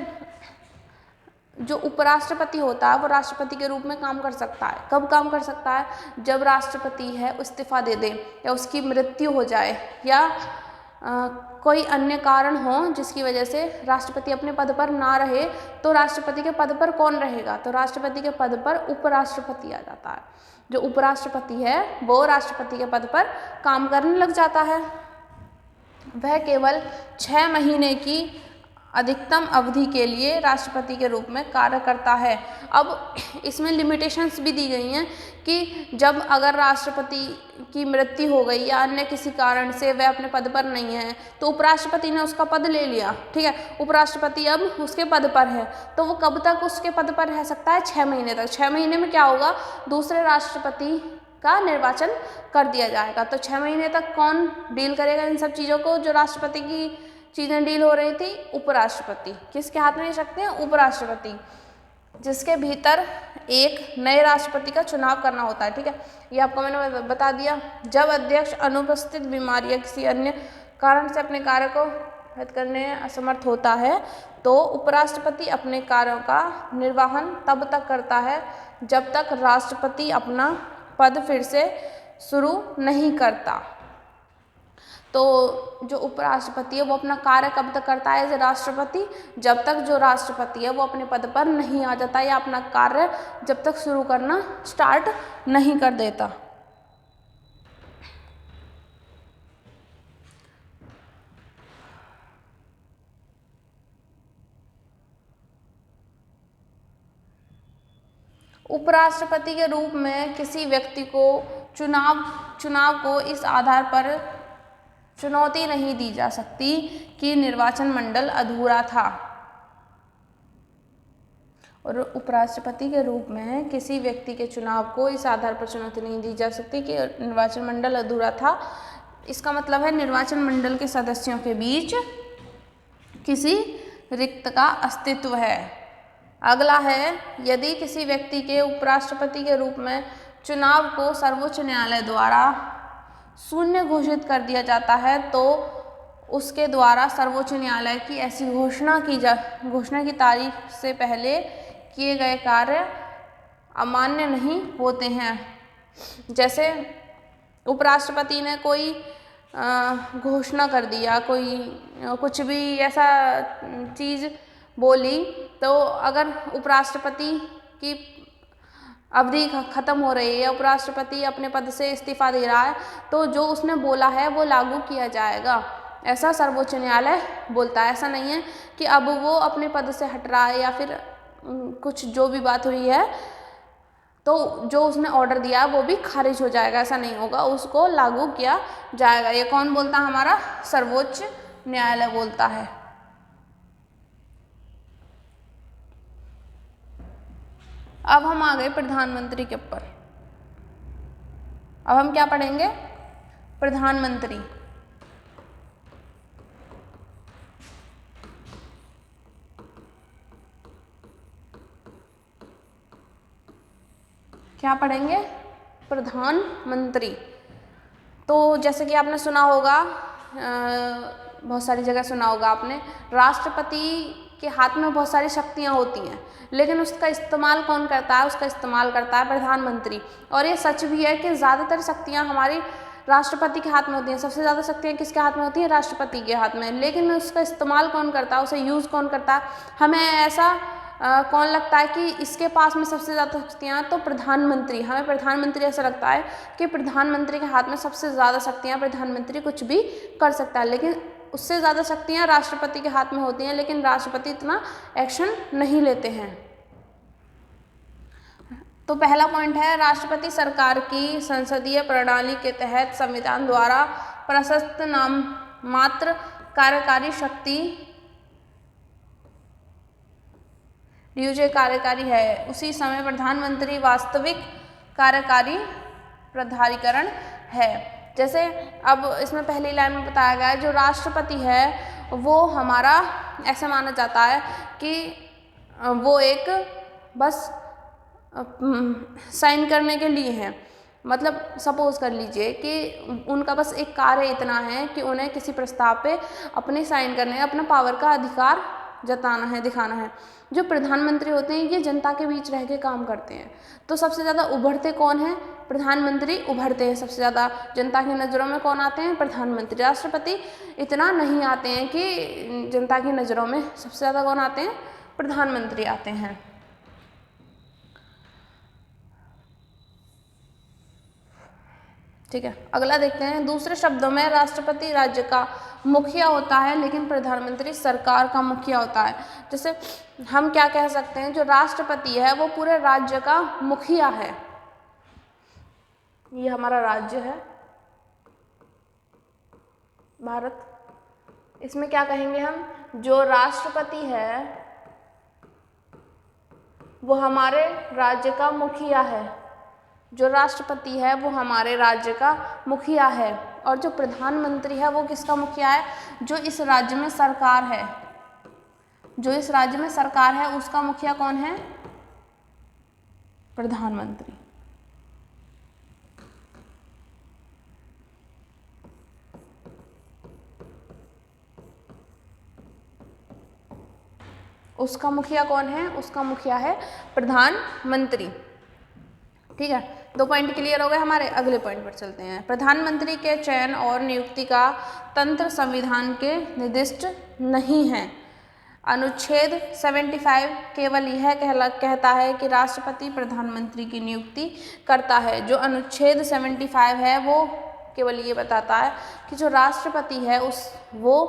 जो उपराष्ट्रपति होता है वो राष्ट्रपति के रूप में काम कर सकता है। कब काम कर सकता है? जब राष्ट्रपति है इस्तीफा दे दे, या उसकी मृत्यु हो जाए, या कोई अन्य कारण हो जिसकी वजह से राष्ट्रपति अपने पद पर ना रहे। तो राष्ट्रपति के पद पर कौन रहेगा? तो राष्ट्रपति के पद पर उपराष्ट्रपति आ जाता है। जो उपराष्ट्रपति है वो राष्ट्रपति के पद पर काम करने लग जाता है। वह केवल 6 महीने की अधिकतम अवधि के लिए राष्ट्रपति के रूप में कार्य करता है। अब इसमें लिमिटेशंस भी दी गई हैं कि जब अगर राष्ट्रपति की मृत्यु हो गई या अन्य किसी कारण से वह अपने पद पर नहीं है तो उपराष्ट्रपति ने उसका पद ले लिया। ठीक है। उपराष्ट्रपति अब उसके पद पर है, तो वो कब तक उसके पद पर रह सकता है? 6 महीने तक। 6 महीने में क्या होगा? दूसरे राष्ट्रपति का निर्वाचन कर दिया जाएगा। तो 6 महीने तक कौन डील करेगा इन सब चीज़ों को? जो राष्ट्रपति की चीज़ें डील हो रही थी, उपराष्ट्रपति। किसके हाथ में ये शक्ति है? उपराष्ट्रपति, जिसके भीतर एक नए राष्ट्रपति का चुनाव करना होता है। ठीक है। ये आपको मैंने बता दिया। जब अध्यक्ष अनुपस्थित, बीमारी या किसी अन्य कारण से अपने कार्य को हित करने असमर्थ होता है तो उपराष्ट्रपति अपने कार्यों का निर्वहन तब तक करता है जब तक राष्ट्रपति अपना पद फिर से शुरू नहीं करता। तो जो उपराष्ट्रपति है वो अपना कार्य कब तक करता है एज राष्ट्रपति, जब तक जो राष्ट्रपति है वो अपने पद पर नहीं आ जाता या अपना कार्य जब तक शुरू करना स्टार्ट नहीं कर देता। उपराष्ट्रपति के रूप में किसी व्यक्ति को चुनाव को इस आधार पर चुनौती नहीं दी जा सकती कि निर्वाचन मंडल अधूरा था। और उपराष्ट्रपति के रूप में किसी व्यक्ति के चुनाव को इस आधार पर चुनौती नहीं दी जा सकती कि निर्वाचन मंडल अधूरा था। इसका मतलब है निर्वाचन मंडल के सदस्यों के बीच किसी रिक्त का अस्तित्व है। अगला है, यदि किसी व्यक्ति के उपराष्ट्रपति के रूप में चुनाव को सर्वोच्च न्यायालय द्वारा शून्य घोषित कर दिया जाता है तो उसके द्वारा सर्वोच्च न्यायालय की ऐसी घोषणा की तारीख से पहले किए गए कार्य अमान्य नहीं होते हैं। जैसे उपराष्ट्रपति ने कोई घोषणा कर दिया, कोई कुछ भी ऐसा चीज़ बोली, तो अगर उपराष्ट्रपति की अवधि खत्म हो रही है, उपराष्ट्रपति अपने पद से इस्तीफा दे रहा है, तो जो उसने बोला है वो लागू किया जाएगा, ऐसा सर्वोच्च न्यायालय बोलता है। ऐसा नहीं है कि अब वो अपने पद से हट रहा है या फिर कुछ जो भी बात हुई है तो जो उसने ऑर्डर दिया वो भी खारिज हो जाएगा, ऐसा नहीं होगा, उसको लागू किया जाएगा। ये कौन बोलता है? हमारा सर्वोच्च न्यायालय बोलता है। अब हम आ गए प्रधानमंत्री के ऊपर। अब हम क्या पढ़ेंगे? प्रधानमंत्री। क्या पढ़ेंगे? प्रधानमंत्री। तो जैसे कि आपने सुना होगा, बहुत सारी जगह सुना होगा आपने, राष्ट्रपति के हाथ में बहुत सारी शक्तियाँ होती हैं, लेकिन उसका इस्तेमाल कौन करता है? उसका इस्तेमाल करता है प्रधानमंत्री। और ये सच भी है कि ज़्यादातर शक्तियाँ हमारी राष्ट्रपति के हाथ में होती हैं। सबसे ज़्यादा शक्तियाँ किसके हाथ में होती हैं? राष्ट्रपति के हाथ में। लेकिन उसका इस्तेमाल कौन करता है? उसे यूज़ कौन करता है? हमें ऐसा कौन लगता है कि इसके पास में सबसे ज़्यादा शक्तियाँ? तो प्रधानमंत्री। हमें प्रधानमंत्री ऐसा लगता है कि प्रधानमंत्री के हाथ में सबसे ज़्यादा शक्तियाँ, प्रधानमंत्री कुछ भी कर सकता है, लेकिन उससे ज़्यादा शक्तियाँ राष्ट्रपति के हाथ में होती हैं, लेकिन राष्ट्रपति इतना एक्शन नहीं लेते हैं। तो पहला पॉइंट है, राष्ट्रपति सरकार की संसदीय प्रणाली के तहत संविधान द्वारा प्रशस्त नाममात्र कार्यकारी शक्ति कार्यकारी है। उसी समय प्रधानमंत्री वास्तविक कार्यकारी प्राधिकरण है। जैसे अब इसमें पहली लाइन में बताया गया है, जो राष्ट्रपति है वो हमारा ऐसा माना जाता है कि वो एक बस साइन करने के लिए है। मतलब सपोज कर लीजिए कि उनका बस एक कार्य इतना है कि उन्हें किसी प्रस्ताव पे अपने साइन करने, अपना पावर का अधिकार जताना है, दिखाना है। जो प्रधानमंत्री होते हैं ये जनता के बीच रह के काम करते हैं। तो सबसे ज़्यादा उभरते कौन है? प्रधानमंत्री उभरते हैं सबसे ज़्यादा। जनता की नज़रों में कौन आते हैं? प्रधानमंत्री। राष्ट्रपति इतना नहीं आते हैं कि जनता की नज़रों में सबसे ज़्यादा कौन आते हैं? प्रधानमंत्री आते हैं। ठीक है, अगला देखते हैं। दूसरे शब्दों में राष्ट्रपति राज्य का मुखिया होता है, लेकिन प्रधानमंत्री सरकार का मुखिया होता है। जैसे हम क्या कह सकते हैं, जो राष्ट्रपति है वो पूरे राज्य का मुखिया है। ये हमारा राज्य है भारत। इसमें क्या कहेंगे हम? जो राष्ट्रपति है वो हमारे राज्य का मुखिया है। जो राष्ट्रपति है वो हमारे राज्य का मुखिया है। और जो प्रधानमंत्री है वो किसका मुखिया है? जो इस राज्य में सरकार है, जो इस राज्य में सरकार है उसका मुखिया कौन है? प्रधानमंत्री। उसका मुखिया कौन है? उसका मुखिया है प्रधानमंत्री। ठीक है, 2 पॉइंट क्लियर हो गए हमारे। अगले पॉइंट पर चलते हैं। प्रधानमंत्री के चयन और नियुक्ति का तंत्र संविधान के निर्दिष्ट नहीं है। अनुच्छेद 75 केवल यह कहता है कि राष्ट्रपति प्रधानमंत्री की नियुक्ति करता है। जो अनुच्छेद 75 है वो केवल ये बताता है कि जो राष्ट्रपति है वो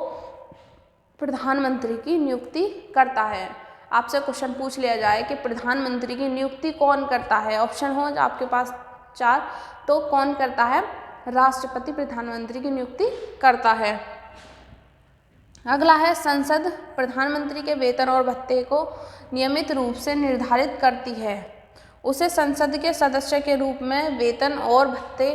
प्रधानमंत्री की नियुक्ति करता है। आपसे क्वेश्चन पूछ लिया जाए कि प्रधानमंत्री की नियुक्ति कौन करता है, ऑप्शन हो आपके पास 4, तो कौन करता है? राष्ट्रपति प्रधानमंत्री की नियुक्ति करता है। अगला है संसद प्रधानमंत्री के वेतन और भत्ते को नियमित रूप से निर्धारित करती है। उसे संसद के सदस्य के रूप में वेतन और भत्ते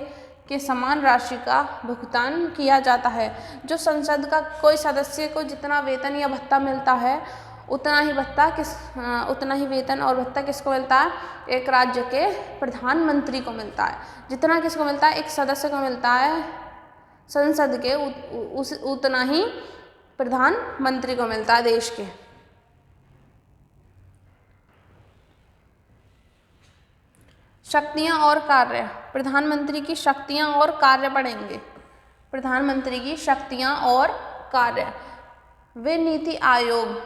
के समान राशि का भुगतान किया जाता है। जो संसद का कोई सदस्य को जितना वेतन या भत्ता मिलता है उतना ही वेतन और भत्ता किसको मिलता है? एक राज्य के प्रधानमंत्री को मिलता है। जितना किसको मिलता है? एक सदस्य को मिलता है संसद के, उतना ही प्रधानमंत्री को मिलता है देश के। शक्तियां और कार्य, प्रधानमंत्री की शक्तियां और कार्य पढ़ेंगे। प्रधानमंत्री की शक्तियां और कार्य, वे नीति आयोग,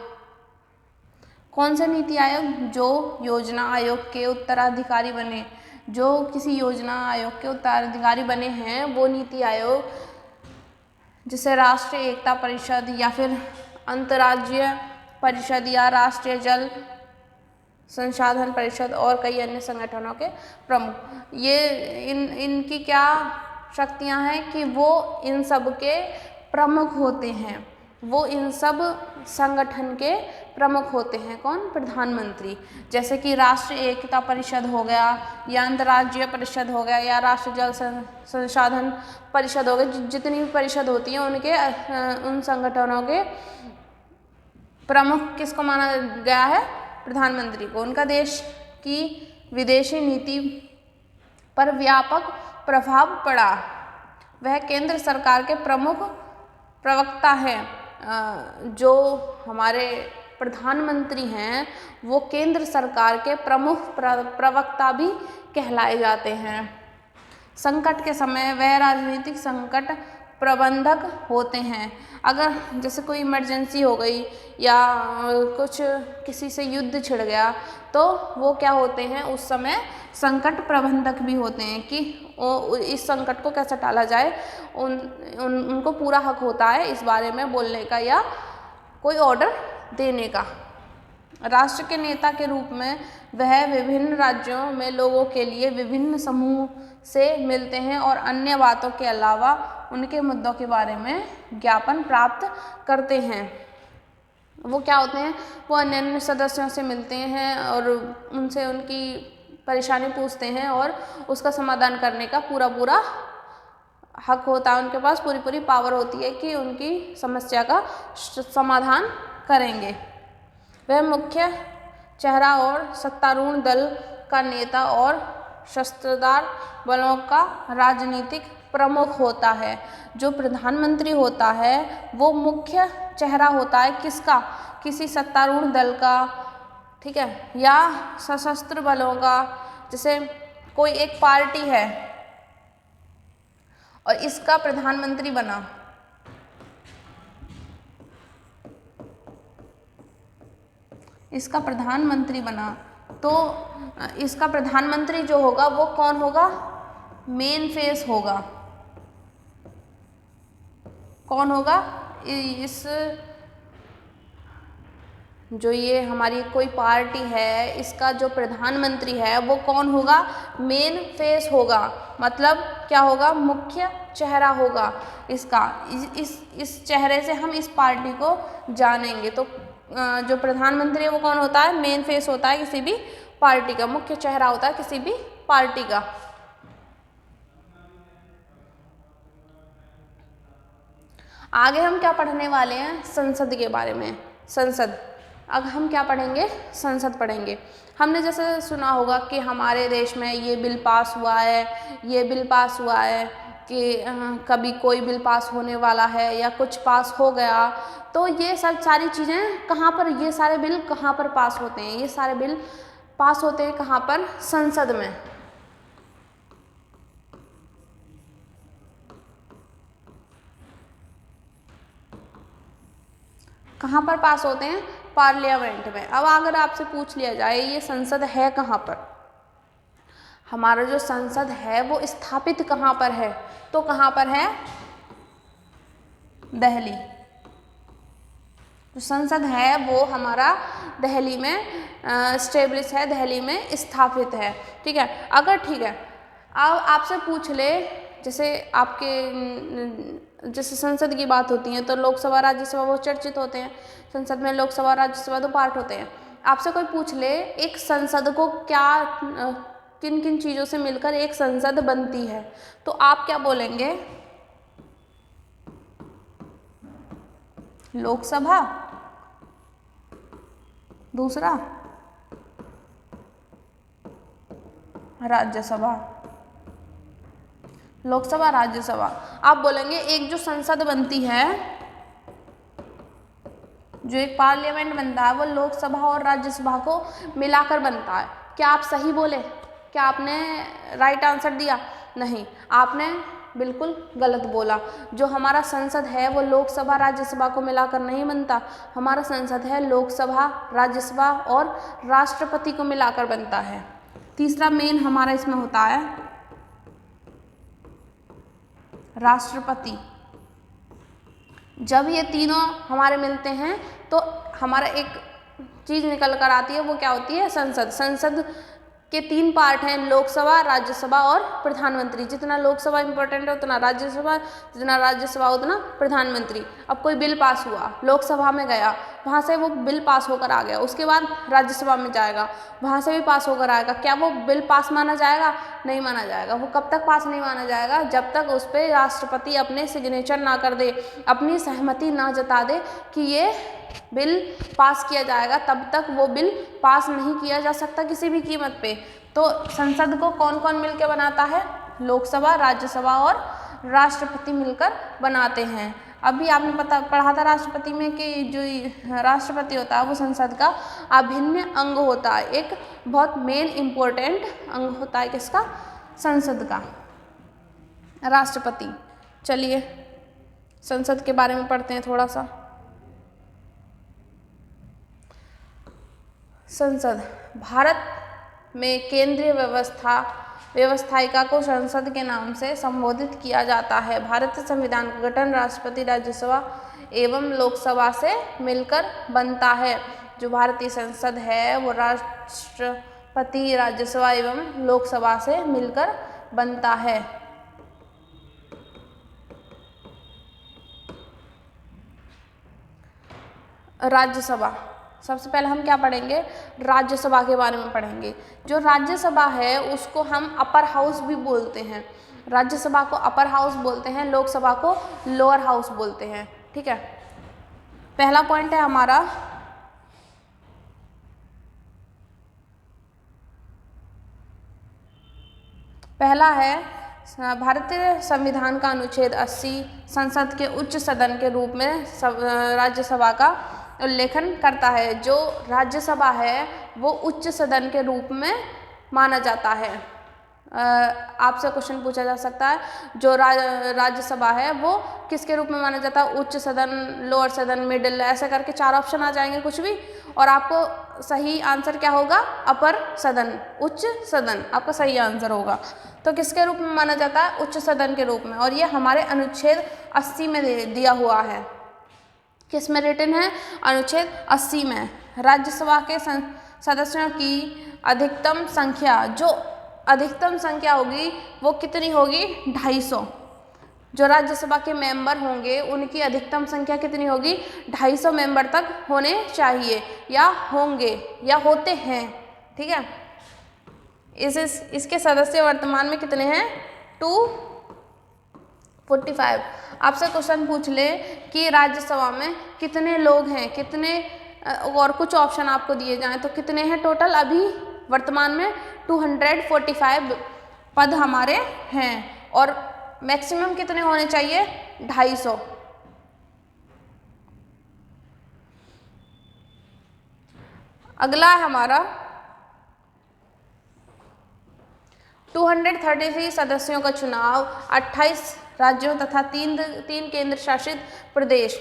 कौन से नीति आयोग? जो योजना आयोग के उत्तराधिकारी बने, जो किसी योजना आयोग के उत्तराधिकारी बने हैं वो नीति आयोग, जिसे राष्ट्रीय एकता परिषद या फिर अंतर्राज्यीय परिषद या राष्ट्रीय जल संसाधन परिषद और कई अन्य संगठनों के प्रमुख, ये इनकी क्या शक्तियां हैं कि वो इन सब के प्रमुख होते हैं। वो इन सब संगठन के प्रमुख होते हैं। कौन? प्रधानमंत्री। जैसे कि राष्ट्रीय एकता परिषद हो गया या अंतर्राज्यीय परिषद हो गया या राष्ट्रीय जल संसाधन परिषद हो गई, जितनी भी परिषद होती हैं उन संगठनों के प्रमुख किसको माना गया है? प्रधानमंत्री को। उनका देश की विदेशी नीति पर व्यापक प्रभाव पड़ा। वह केंद्र सरकार के प्रमुख प्रवक्ता हैं। जो हमारे प्रधानमंत्री हैं वो केंद्र सरकार के प्रमुख प्रवक्ता भी कहलाए जाते हैं। संकट के समय वह राजनीतिक संकट प्रबंधक होते हैं। अगर जैसे कोई इमरजेंसी हो गई या कुछ किसी से युद्ध छिड़ गया तो वो क्या होते हैं? उस समय संकट प्रबंधक भी होते हैं कि इस संकट को कैसे टाला जाए। उनको पूरा हक होता है इस बारे में बोलने का या कोई ऑर्डर देने का। राष्ट्र के नेता के रूप में वह विभिन्न राज्यों में लोगों के लिए विभिन्न समूह से मिलते हैं और अन्य बातों के अलावा उनके मुद्दों के बारे में ज्ञापन प्राप्त करते हैं। वो क्या होते हैं? वो अन्य सदस्यों से मिलते हैं और उनसे उनकी परेशानी पूछते हैं और उसका समाधान करने का पूरा हक होता है। उनके पास पूरी पावर होती है कि उनकी समस्या का समाधान करेंगे। वह मुख्य चेहरा और सत्तारूढ़ दल का नेता और शस्त्रदार बलों का राजनीतिक प्रमुख होता है। जो प्रधानमंत्री होता है वो मुख्य चेहरा होता है किसका? किसी सत्तारूढ़ दल का, ठीक है, या सशस्त्र बलों का। जैसे कोई एक पार्टी है और इसका प्रधानमंत्री बना, इसका प्रधानमंत्री बना तो इसका प्रधानमंत्री जो होगा वो कौन होगा? मेन फेस होगा। कौन होगा? इस जो ये हमारी कोई पार्टी है इसका जो प्रधानमंत्री है वो कौन होगा? मेन फेस होगा। मतलब क्या होगा? मुख्य चेहरा होगा इसका। इस चेहरे से हम इस पार्टी को जानेंगे। तो जो प्रधानमंत्री है वो कौन होता है? मेन फेस होता है किसी भी पार्टी का, मुख्य चेहरा होता है किसी भी पार्टी का। आगे हम क्या पढ़ने वाले हैं? संसद के बारे में। संसद, अब हम क्या पढ़ेंगे? संसद पढ़ेंगे। हमने जैसे सुना होगा कि हमारे देश में ये बिल पास हुआ है, ये बिल पास हुआ है कि कभी कोई बिल पास होने वाला है या कुछ पास हो गया, तो ये सब सारी चीज़ें कहाँ पर, ये सारे बिल कहाँ पर पास होते हैं, ये सारे बिल पास होते हैं कहाँ पर, संसद में। कहाँ पर पास होते हैं, पार्लियामेंट में। अब अगर आपसे पूछ लिया जाए ये संसद है कहाँ पर, हमारा जो संसद है वो स्थापित कहाँ पर है, तो कहाँ पर है, दिल्ली। जो संसद है वो हमारा दिल्ली में स्टेब्लिश है, दिल्ली में स्थापित है। ठीक है, अगर ठीक है अब आपसे पूछ ले, जैसे आपके जैसे संसद की बात होती है तो लोकसभा राज्यसभा वो चर्चित होते हैं, संसद में लोकसभा राज्यसभा दो पार्ट होते हैं। आपसे कोई पूछ ले एक संसद को क्या किन किन चीज़ों से मिलकर एक संसद बनती है, तो आप क्या बोलेंगे, लोकसभा, दूसरा राज्यसभा, लोकसभा राज्यसभा। आप बोलेंगे एक जो संसद बनती है, जो एक पार्लियामेंट बनता है वो लोकसभा और राज्यसभा को मिलाकर बनता है। क्या आप सही बोले, क्या आपने राइट आंसर दिया, नहीं, आपने बिल्कुल गलत बोला। जो हमारा संसद है वो लोकसभा राज्यसभा को मिलाकर नहीं बनता, हमारा संसद है लोकसभा राज्यसभा और राष्ट्रपति को मिलाकर बनता है। तीसरा मेन हमारा इसमें होता है राष्ट्रपति। जब ये तीनों हमारे मिलते हैं तो हमारा एक चीज़ निकल कर आती है, वो क्या होती है, संसद। संसद के तीन पार्ट हैं, लोकसभा, राज्यसभा और प्रधानमंत्री। जितना लोकसभा इंपॉर्टेंट है उतना राज्यसभा, जितना राज्यसभा उतना प्रधानमंत्री। अब कोई बिल पास हुआ, लोकसभा में गया, वहाँ से वो बिल पास होकर आ गया, उसके बाद राज्यसभा में जाएगा, वहाँ से भी पास होकर आएगा, क्या वो बिल पास माना जाएगा, नहीं माना जाएगा। वो कब तक पास नहीं माना जाएगा, जब तक उस पर राष्ट्रपति अपने सिग्नेचर ना कर दे, अपनी सहमति ना जता दे कि ये बिल पास किया जाएगा, तब तक वो बिल पास नहीं किया जा सकता किसी भी कीमत पे। तो संसद को कौन कौन मिलकर बनाता है, लोकसभा, राज्यसभा और राष्ट्रपति मिलकर बनाते हैं। अभी आपने पढ़ा था राष्ट्रपति में कि जो राष्ट्रपति होता है वो संसद का अभिन्न अंग होता है, एक बहुत मेन इम्पोर्टेंट अंग होता है किसका, संसद का, राष्ट्रपति। चलिए संसद के बारे में पढ़ते हैं थोड़ा सा। संसद भारत में केंद्रीय व्यवस्थायिका को संसद के नाम से संबोधित किया जाता है। भारतीय संविधान का गठन राष्ट्रपति, राज्यसभा एवं लोकसभा से मिलकर बनता है। जो भारतीय संसद है वो राष्ट्रपति, राज्यसभा एवं लोकसभा से मिलकर बनता है। राज्यसभा, सबसे पहले हम क्या पढ़ेंगे, राज्यसभा के बारे में पढ़ेंगे। जो राज्यसभा है उसको हम अपर हाउस भी बोलते हैं, राज्यसभा को अपर हाउस बोलते हैं, लोकसभा को लोअर हाउस बोलते हैं। ठीक है, पहला पॉइंट है हमारा पहला है भारतीय संविधान का अनुच्छेद 80 संसद के उच्च सदन के रूप में राज्यसभा का उल्लेखन करता है। जो राज्यसभा है वो उच्च सदन के रूप में माना जाता है। आपसे क्वेश्चन पूछा जा सकता है, जो राज्यसभा है वो किसके रूप में माना जाता है, उच्च सदन, लोअर सदन, मिडिल, ऐसे करके 4 ऑप्शन आ जाएंगे कुछ भी, और आपको सही आंसर क्या होगा, अपर सदन, उच्च सदन, आपका सही आंसर होगा। तो किसके रूप में माना जाता है, उच्च सदन के रूप में, और ये हमारे अनुच्छेद 80 में दिया हुआ है। किस में रिटन है, अनुच्छेद 80 में। राज्यसभा के सदस्यों की अधिकतम संख्या, जो अधिकतम संख्या होगी वो कितनी होगी, 250। जो राज्यसभा के मेंबर होंगे उनकी अधिकतम संख्या कितनी होगी, 250 मेंबर तक होने चाहिए, या होंगे, या होते हैं। ठीक है, इसके सदस्य वर्तमान में कितने हैं, 245। आपसे क्वेश्चन पूछ ले कि राज्यसभा में कितने लोग हैं, कितने, और कुछ ऑप्शन आपको दिए जाएं तो कितने हैं टोटल, अभी वर्तमान में 245 पद हमारे हैं, और मैक्सिमम कितने होने चाहिए? 250। अगला है हमारा 233 सदस्यों का चुनाव, 28 राज्यों तथा तीन केंद्र शासित प्रदेश।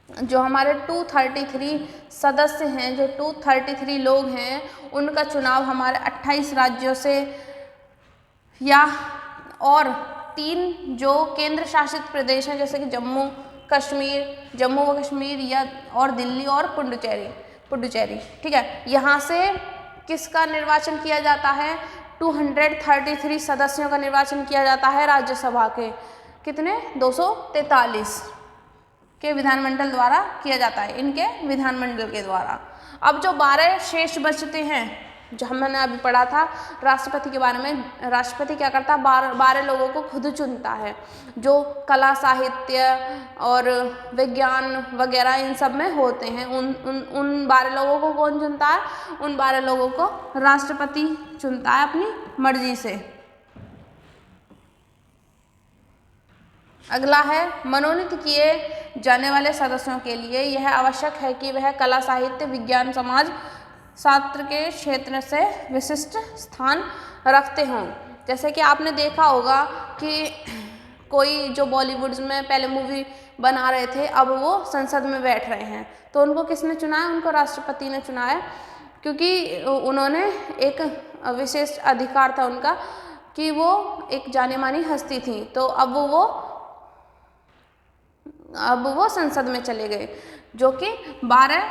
जो हमारे 233 सदस्य हैं, जो 233 लोग हैं, उनका चुनाव हमारे 28 राज्यों से या और 3 जो केंद्र शासित प्रदेश हैं जैसे कि जम्मू व कश्मीर या और दिल्ली और पुडुचेरी, ठीक है, यहाँ से किसका निर्वाचन किया जाता है? 233 सदस्यों का निर्वाचन किया जाता है राज्यसभा के। कितने? 243 के विधानमंडल द्वारा किया जाता है, इनके विधानमंडल के द्वारा। अब जो 12 शेष बचते हैं, जो हमने अभी पढ़ा था राष्ट्रपति के बारे में, राष्ट्रपति क्या करता है? 12 लोगों को खुद चुनता है, जो कला, साहित्य और विज्ञान वगैरह इन सब में होते हैं। उन 12 लोगों को कौन चुनता है? उन 12 लोगों को राष्ट्रपति चुनता है अपनी मर्जी से। अगला है मनोनीत किए जाने वाले सदस्यों के लिए यह आवश्यक है कि वह कला, साहित्य, विज्ञान, समाज शास्त्र के क्षेत्र से विशिष्ट स्थान रखते हों। जैसे कि आपने देखा होगा कि कोई जो बॉलीवुड में पहले मूवी बना रहे थे, अब वो संसद में बैठ रहे हैं, तो उनको किसने चुना है? उनको राष्ट्रपति ने चुना है, क्योंकि उन्होंने एक विशेष अधिकार था उनका कि वो एक जानी मानी हस्ती थी। तो अब वो संसद में चले गए, जो कि 12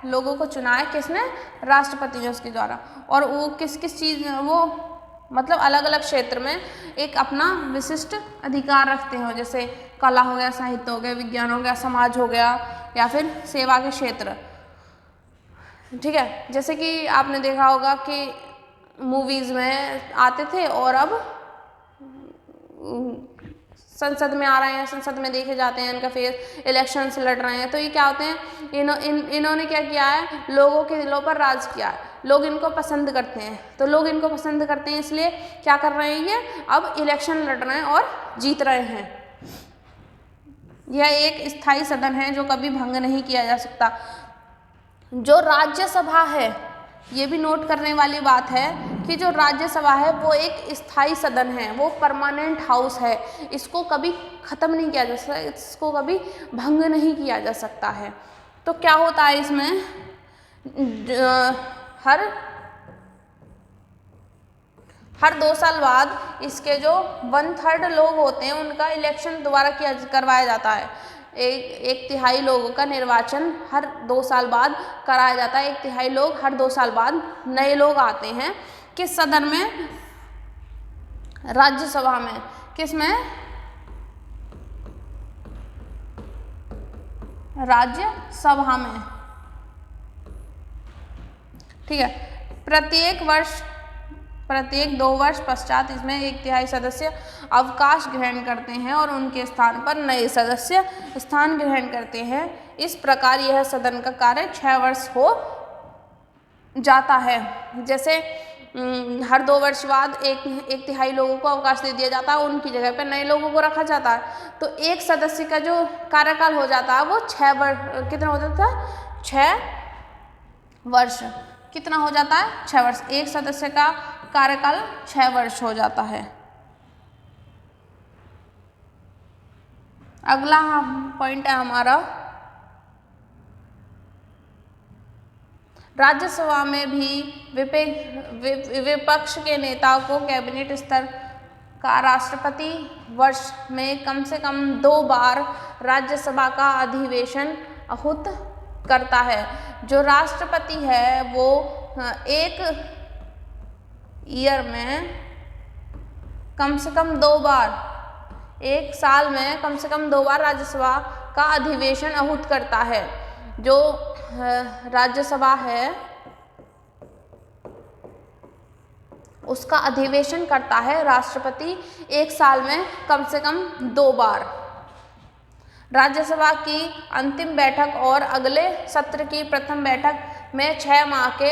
लोगों को चुना है किसने? राष्ट्रपति ने उसके द्वारा। और वो किस चीज़ में वो मतलब अलग अलग क्षेत्र में एक अपना विशिष्ट अधिकार रखते हो, जैसे कला हो गया, साहित्य हो गया, विज्ञान हो गया, समाज हो गया, या फिर सेवा के क्षेत्र, ठीक है। जैसे कि आपने देखा होगा कि मूवीज़ में आते थे और अब संसद में आ रहे हैं, संसद में देखे जाते हैं, इनका फेस इलेक्शन से लड़ रहे हैं। तो ये क्या होते हैं? इन्होंने क्या किया है? लोगों के दिलों पर राज किया है, लोग इनको पसंद करते हैं। तो लोग इनको पसंद करते हैं, इसलिए क्या कर रहे हैं? ये अब इलेक्शन लड़ रहे हैं और जीत रहे हैं। यह एक स्थायी सदन है जो कभी भंग नहीं किया जा सकता। जो राज्यसभा है, ये भी नोट करने वाली बात है कि जो राज्यसभा है वो एक स्थायी सदन है, वो परमानेंट हाउस है, इसको कभी ख़त्म नहीं किया जा सकता, इसको कभी भंग नहीं किया जा सकता है। तो क्या होता है इसमें? हर 2 साल बाद इसके जो 1/3 लोग होते हैं उनका इलेक्शन दोबारा करवाया जाता है। एक तिहाई लोगों का निर्वाचन हर 2 साल बाद कराया जाता है। 1/3 लोग हर 2 साल बाद नए लोग आते हैं किस सदन में? राज्यसभा में। किस में? राज्यसभा में, ठीक है। प्रत्येक 2 वर्ष पश्चात इसमें 1/3 सदस्य अवकाश ग्रहण करते हैं और उनके स्थान पर नए सदस्य स्थान ग्रहण करते हैं। इस प्रकार यह सदन का कार्य 6 वर्ष हो जाता है। जैसे हर 2 वर्ष बाद 1/3 लोगों को अवकाश दे दिया जाता है, उनकी जगह पर नए लोगों को रखा जाता है। तो एक सदस्य का जो कार्यकाल हो जाता है वो 6 वर्ष कितना हो जाता है? 6 वर्ष। कितना हो जाता है? 6 वर्ष। एक सदस्य का कार्यकाल 6 वर्ष हो जाता है। अगला पॉइंट है हमारा, राज्यसभा में भी विपक्ष के नेता को कैबिनेट स्तर का राष्ट्रपति वर्ष में कम से कम 2 बार राज्यसभा का अधिवेशन आहूत करता है। जो राष्ट्रपति है वो एक ईयर में कम से कम 2 बार, एक साल में कम से कम 2 बार राज्यसभा का अधिवेशन आहूत करता है। जो राज्यसभा है उसका अधिवेशन करता है राष्ट्रपति एक साल में कम से कम 2 बार। राज्यसभा की अंतिम बैठक और अगले सत्र की प्रथम बैठक में 6 माह के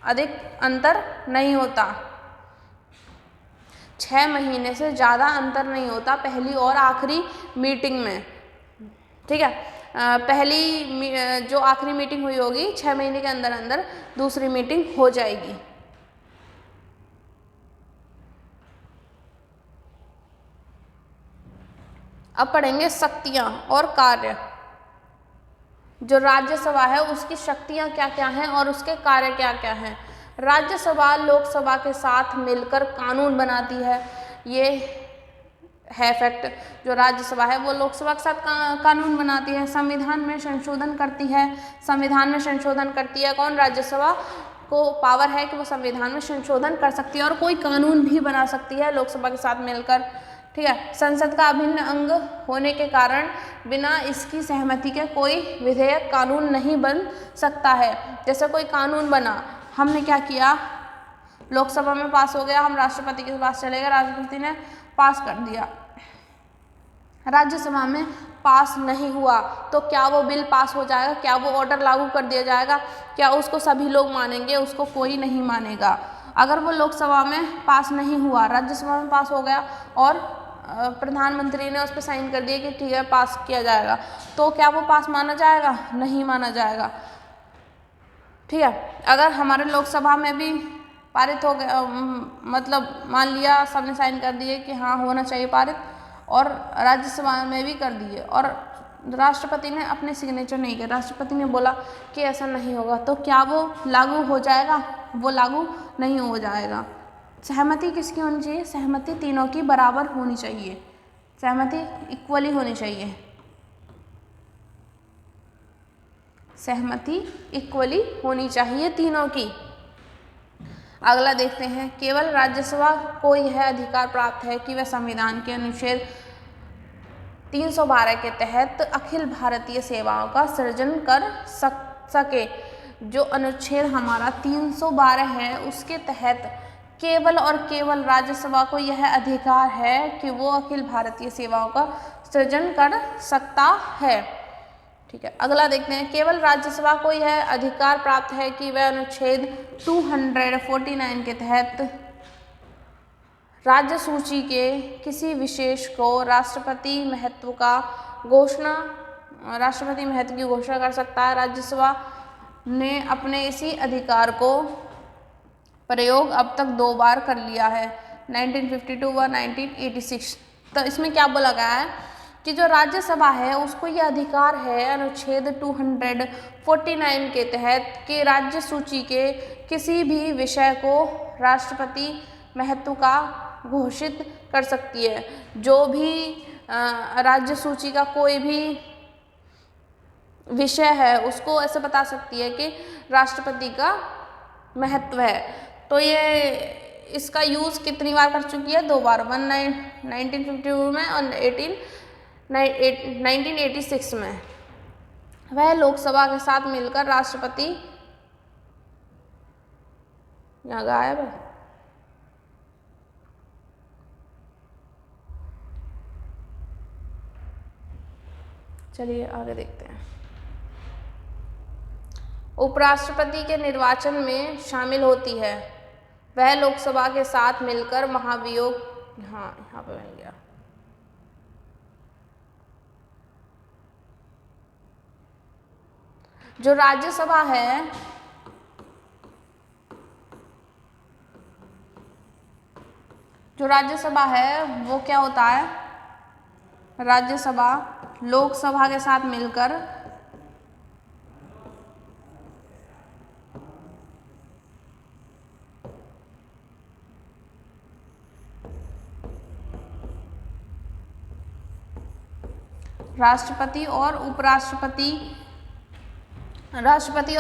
अधिक अंतर नहीं होता। 6 महीने से ज़्यादा अंतर नहीं होता पहली और आखिरी मीटिंग में, ठीक है। पहली जो आखिरी मीटिंग हुई होगी 6 महीने के अंदर अंदर दूसरी मीटिंग हो जाएगी। अब पढ़ेंगे शक्तियाँ और कार्य। जो राज्यसभा है उसकी शक्तियाँ क्या क्या हैं और उसके कार्य क्या क्या हैं। राज्यसभा लोकसभा के साथ मिलकर कानून बनाती है, ये है फैक्ट। जो राज्यसभा है वो लोकसभा के साथ कानून बनाती है, संविधान में संशोधन करती है। संविधान में संशोधन करती है कौन? राज्यसभा को पावर है कि वो संविधान में संशोधन कर सकती है और कोई कानून भी बना सकती है लोकसभा के साथ मिलकर, ठीक है। संसद का अभिन्न अंग होने के कारण बिना इसकी सहमति के कोई विधेयक कानून नहीं बन सकता है। जैसे कोई कानून बना, हमने क्या किया, लोकसभा में पास हो गया, हम राष्ट्रपति के पास चले गए, राष्ट्रपति ने पास कर दिया, राज्यसभा में पास नहीं हुआ तो क्या वो बिल पास हो जाएगा? क्या वो ऑर्डर लागू कर दिया जाएगा? क्या उसको सभी लोग मानेंगे? उसको कोई नहीं मानेगा। अगर वो लोकसभा में पास नहीं हुआ, राज्यसभा में पास हो गया और प्रधानमंत्री ने उस पर साइन कर दिया कि ठीक है पास किया जाएगा, तो क्या वो पास माना जाएगा? नहीं माना जाएगा, ठीक है। अगर हमारे लोकसभा में भी पारित हो गया, मतलब मान लिया सबने साइन कर दिए कि हाँ होना चाहिए पारित, और राज्यसभा में भी कर दिए और राष्ट्रपति ने अपने सिग्नेचर नहीं किया, राष्ट्रपति ने बोला कि ऐसा नहीं होगा, तो क्या वो लागू हो जाएगा? वो लागू नहीं हो जाएगा। सहमति किसकी होनी चाहिए? सहमति तीनों की बराबर होनी चाहिए, सहमति इक्वली होनी चाहिए, सहमति इक्वली होनी चाहिए तीनों की। अगला देखते हैं, केवल राज्यसभा को यह अधिकार प्राप्त है कि वह संविधान के अनुच्छेद 312 के तहत अखिल भारतीय सेवाओं का सृजन कर सके। जो अनुच्छेद हमारा 312 है उसके तहत केवल और केवल राज्यसभा को यह अधिकार है कि वो अखिल भारतीय सेवाओं का सृजन कर सकता है, ठीक है। अगला देखते हैं, केवल राज्यसभा को यह अधिकार प्राप्त है कि वह अनुच्छेद 249 के तहत राज्य सूची के किसी विशेष को राष्ट्रपति महत्व की घोषणा कर सकता है। राज्यसभा ने अपने इसी अधिकार को प्रयोग अब तक 2 बार कर लिया है, 1952 व 1986। तो इसमें क्या बोला गया है कि जो राज्यसभा है उसको ये अधिकार है अनुच्छेद 249 के तहत कि राज्य सूची के किसी भी विषय को राष्ट्रपति महत्व का घोषित कर सकती है। जो भी राज्य सूची का कोई भी विषय है उसको ऐसे बता सकती है कि राष्ट्रपति का महत्व है। तो ये इसका यूज़ कितनी बार कर चुकी है? 2 बार, 1952 में और 1986 में। वह लोकसभा के साथ मिलकर राष्ट्रपति, यहाँ गायब है, चलिए आगे देखते हैं। उपराष्ट्रपति के निर्वाचन में शामिल होती है। वह लोकसभा के साथ मिलकर महाभियोग, हाँ यहाँ पे मिल गया, जो राज्यसभा है वो क्या होता है? राज्यसभा लोकसभा के साथ मिलकर राष्ट्रपति और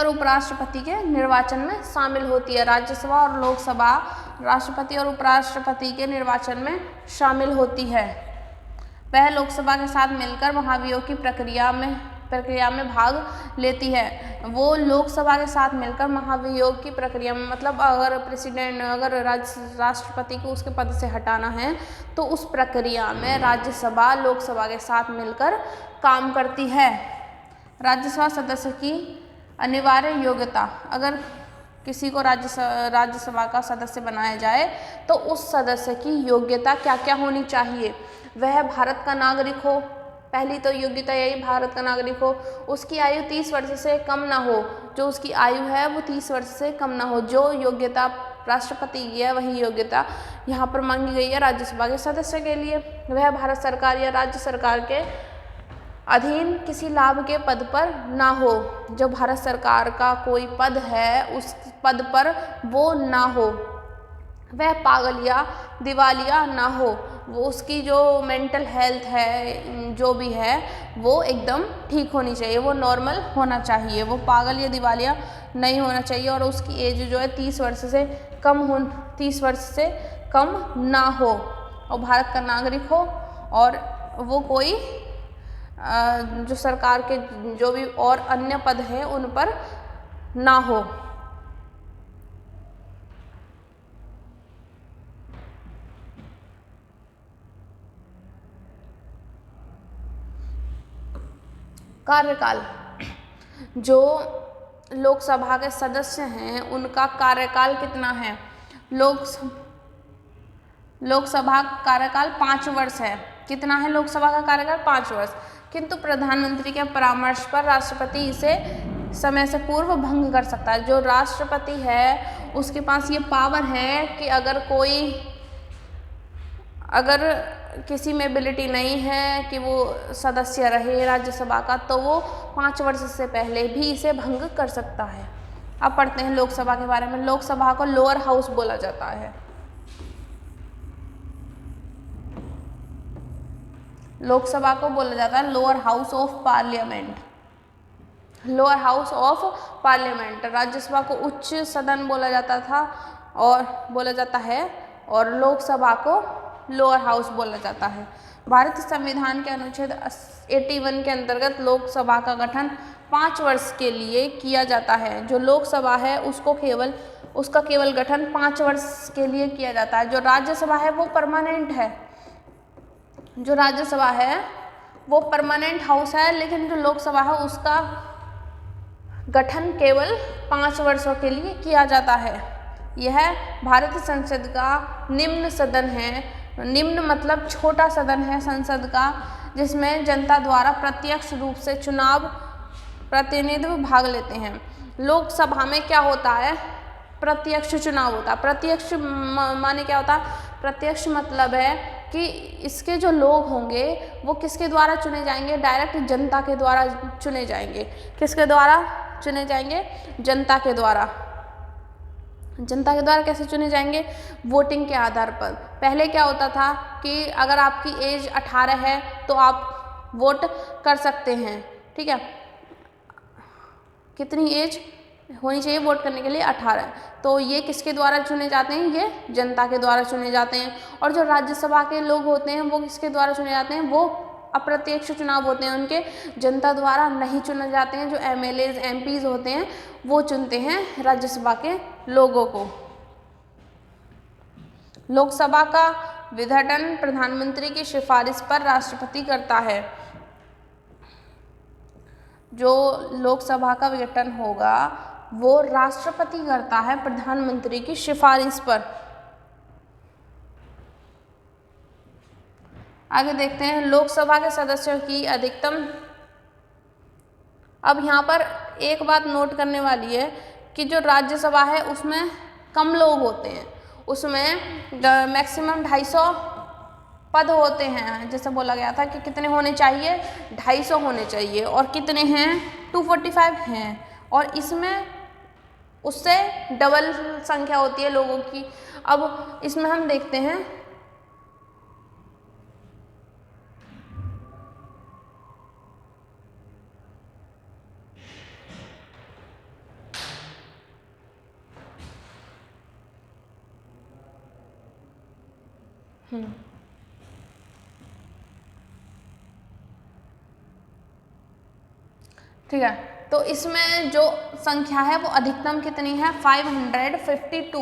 उपराष्ट्रपति के निर्वाचन में शामिल होती है। राज्यसभा और लोकसभा राष्ट्रपति और उपराष्ट्रपति के निर्वाचन में शामिल होती है। वह लोकसभा के साथ मिलकर महाभियोग की प्रक्रिया में भाग लेती है। वो लोकसभा के साथ मिलकर महाभियोग की प्रक्रिया में, मतलब अगर राष्ट्रपति को उसके पद से हटाना है तो उस प्रक्रिया में राज्यसभा लोकसभा के साथ मिलकर काम करती है। राज्यसभा सदस्य की अनिवार्य योग्यता, अगर किसी को राज्यसभा का सदस्य बनाया जाए तो उस सदस्य की योग्यता क्या क्या होनी चाहिए। वह भारत का नागरिक हो, पहली तो योग्यता यही, भारत का नागरिक हो, उसकी आयु 30 वर्ष से कम ना हो, जो उसकी आयु है वो 30 वर्ष से कम ना हो। जो योग्यता राष्ट्रपति की है वही योग्यता यहाँ पर मांगी गई है राज्यसभा के सदस्य के लिए। वह भारत सरकार या राज्य सरकार के अधीन किसी लाभ के पद पर ना हो, जो भारत सरकार का कोई पद है उस पद पर वो ना हो। वह पागल या दिवालिया ना हो, वो उसकी जो मेंटल हेल्थ है जो भी है वो एकदम ठीक होनी चाहिए, वो नॉर्मल होना चाहिए, वो पागल या दिवालिया नहीं होना चाहिए। और उसकी एज जो है 30 वर्ष से कम ना हो, और भारत का नागरिक हो, और वो कोई जो सरकार के जो भी और अन्य पद हैं उन पर ना हो। कार्यकाल, जो लोकसभा के सदस्य हैं उनका कार्यकाल कितना है। लोकसभा का कार्यकाल 5 वर्ष है। कितना है लोकसभा का कार्यकाल? 5 वर्ष। किंतु प्रधानमंत्री के परामर्श पर राष्ट्रपति इसे समय से पूर्व भंग कर सकता है। जो राष्ट्रपति है उसके पास ये पावर है कि अगर किसी में एबिलिटी नहीं है कि वो सदस्य रहे राज्यसभा का, तो वो 5 वर्ष से पहले भी इसे भंग कर सकता है। अब पढ़ते हैं लोकसभा के बारे में। लोकसभा को लोअर हाउस बोला जाता है। लोकसभा को बोला जाता है lower house of parliament. Lower house of parliament. Rajya Sabha को उच्च सदन बोला जाता है और लोकसभा को लोअर हाउस बोला जाता है। भारतीय संविधान के अनुच्छेद 81 के अंतर्गत लोकसभा का गठन 5 वर्ष के लिए किया जाता है। जो लोकसभा है उसका केवल गठन 5 वर्ष के लिए किया जाता है। जो राज्यसभा है वो परमानेंट है। जो राज्यसभा है वो परमानेंट हाउस है, लेकिन जो लोकसभा है उसका गठन केवल 5 वर्षों के लिए किया जाता है। यह भारतीय संसद का निम्न सदन है। निम्न मतलब छोटा सदन है संसद का, जिसमें जनता द्वारा प्रत्यक्ष रूप से चुनाव प्रतिनिधि भाग लेते हैं। लोकसभा में क्या होता है? प्रत्यक्ष चुनाव होता है। प्रत्यक्ष माने क्या होता है? प्रत्यक्ष मतलब है कि इसके जो लोग होंगे वो किसके द्वारा चुने जाएंगे? डायरेक्ट जनता के द्वारा चुने जाएंगे। किसके द्वारा चुने जाएंगे? जनता के द्वारा। जनता के द्वारा कैसे चुने जाएंगे? वोटिंग के आधार पर। पहले क्या होता था कि अगर आपकी एज 18 है तो आप वोट कर सकते हैं, ठीक है। कितनी एज होनी चाहिए वोट करने के लिए? 18। तो ये किसके द्वारा चुने जाते हैं? ये जनता के द्वारा चुने जाते हैं। और जो राज्यसभा के लोग होते हैं वो किसके द्वारा चुने जाते हैं? वो अप्रत्यक्ष चुनाव होते हैं उनके, जनता द्वारा नहीं चुने जाते हैं। जो MLAs MPs होते हैं वो चुनते हैं राज्यसभा के लोगों को। लोकसभा का विघटन प्रधानमंत्री की सिफारिश पर राष्ट्रपति करता है। जो लोकसभा का विघटन होगा वो राष्ट्रपति करता है प्रधानमंत्री की सिफारिश पर। आगे देखते हैं लोकसभा के सदस्यों की अधिकतम। अब यहाँ पर एक बात नोट करने वाली है कि जो राज्यसभा है उसमें कम लोग होते हैं, उसमें मैक्सिमम 250 पद होते हैं। जैसे बोला गया था कि कितने होने चाहिए? 250 होने चाहिए। और कितने हैं? 245 हैं। और इसमें उससे डबल संख्या होती है लोगों की। अब इसमें हम देखते हैं ठीक है। तो इसमें जो संख्या है वो अधिकतम कितनी है? 552।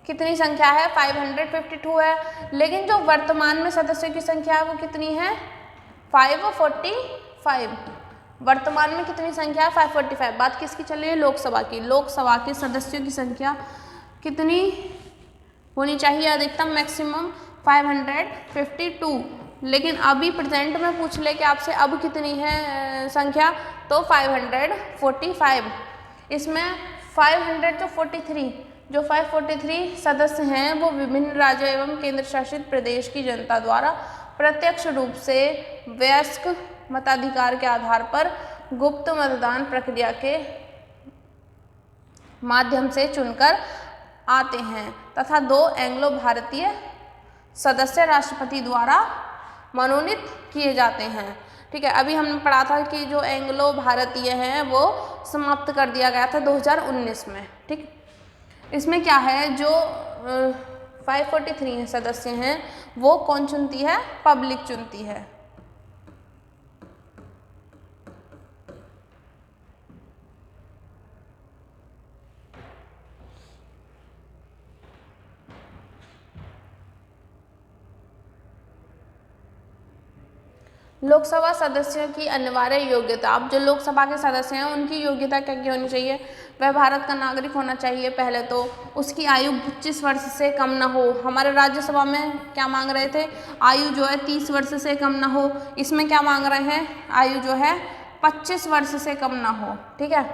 कितनी संख्या है? 552 है। लेकिन जो वर्तमान में सदस्यों की संख्या है वो कितनी है? 545। वर्तमान में कितनी संख्या है 545। बात किसकी चल रही है, लोकसभा की। लोकसभा के सदस्यों की संख्या कितनी होनी चाहिए, अधिकतम मैक्सिमम 552। लेकिन अभी प्रेजेंट में पूछ ले कि आपसे अब कितनी है संख्या, तो 545। इसमें 543 सदस्य हैं वो विभिन्न राज्यों एवं केंद्र शासित प्रदेश की जनता द्वारा प्रत्यक्ष रूप से वयस्क मताधिकार के आधार पर गुप्त मतदान प्रक्रिया के माध्यम से चुनकर आते हैं तथा 2 एंग्लो भारतीय सदस्य राष्ट्रपति द्वारा मनोनीत किए जाते हैं। ठीक है, अभी हमने पढ़ा था कि जो एंग्लो भारतीय हैं वो समाप्त कर दिया गया था 2019 में। ठीक, इसमें क्या है, जो 543 सदस्य हैं वो कौन चुनती है, पब्लिक चुनती है। लोकसभा सदस्यों की अनिवार्य योग्यता। अब जो लोकसभा के सदस्य हैं उनकी योग्यता क्या क्या होनी चाहिए, वह भारत का नागरिक होना चाहिए पहले तो, उसकी आयु 25 वर्ष से कम ना हो। हमारे राज्यसभा में क्या मांग रहे थे, आयु जो है 30 वर्ष से कम ना हो। इसमें क्या मांग रहे हैं, आयु जो है 25 वर्ष से कम ना हो। ठीक है,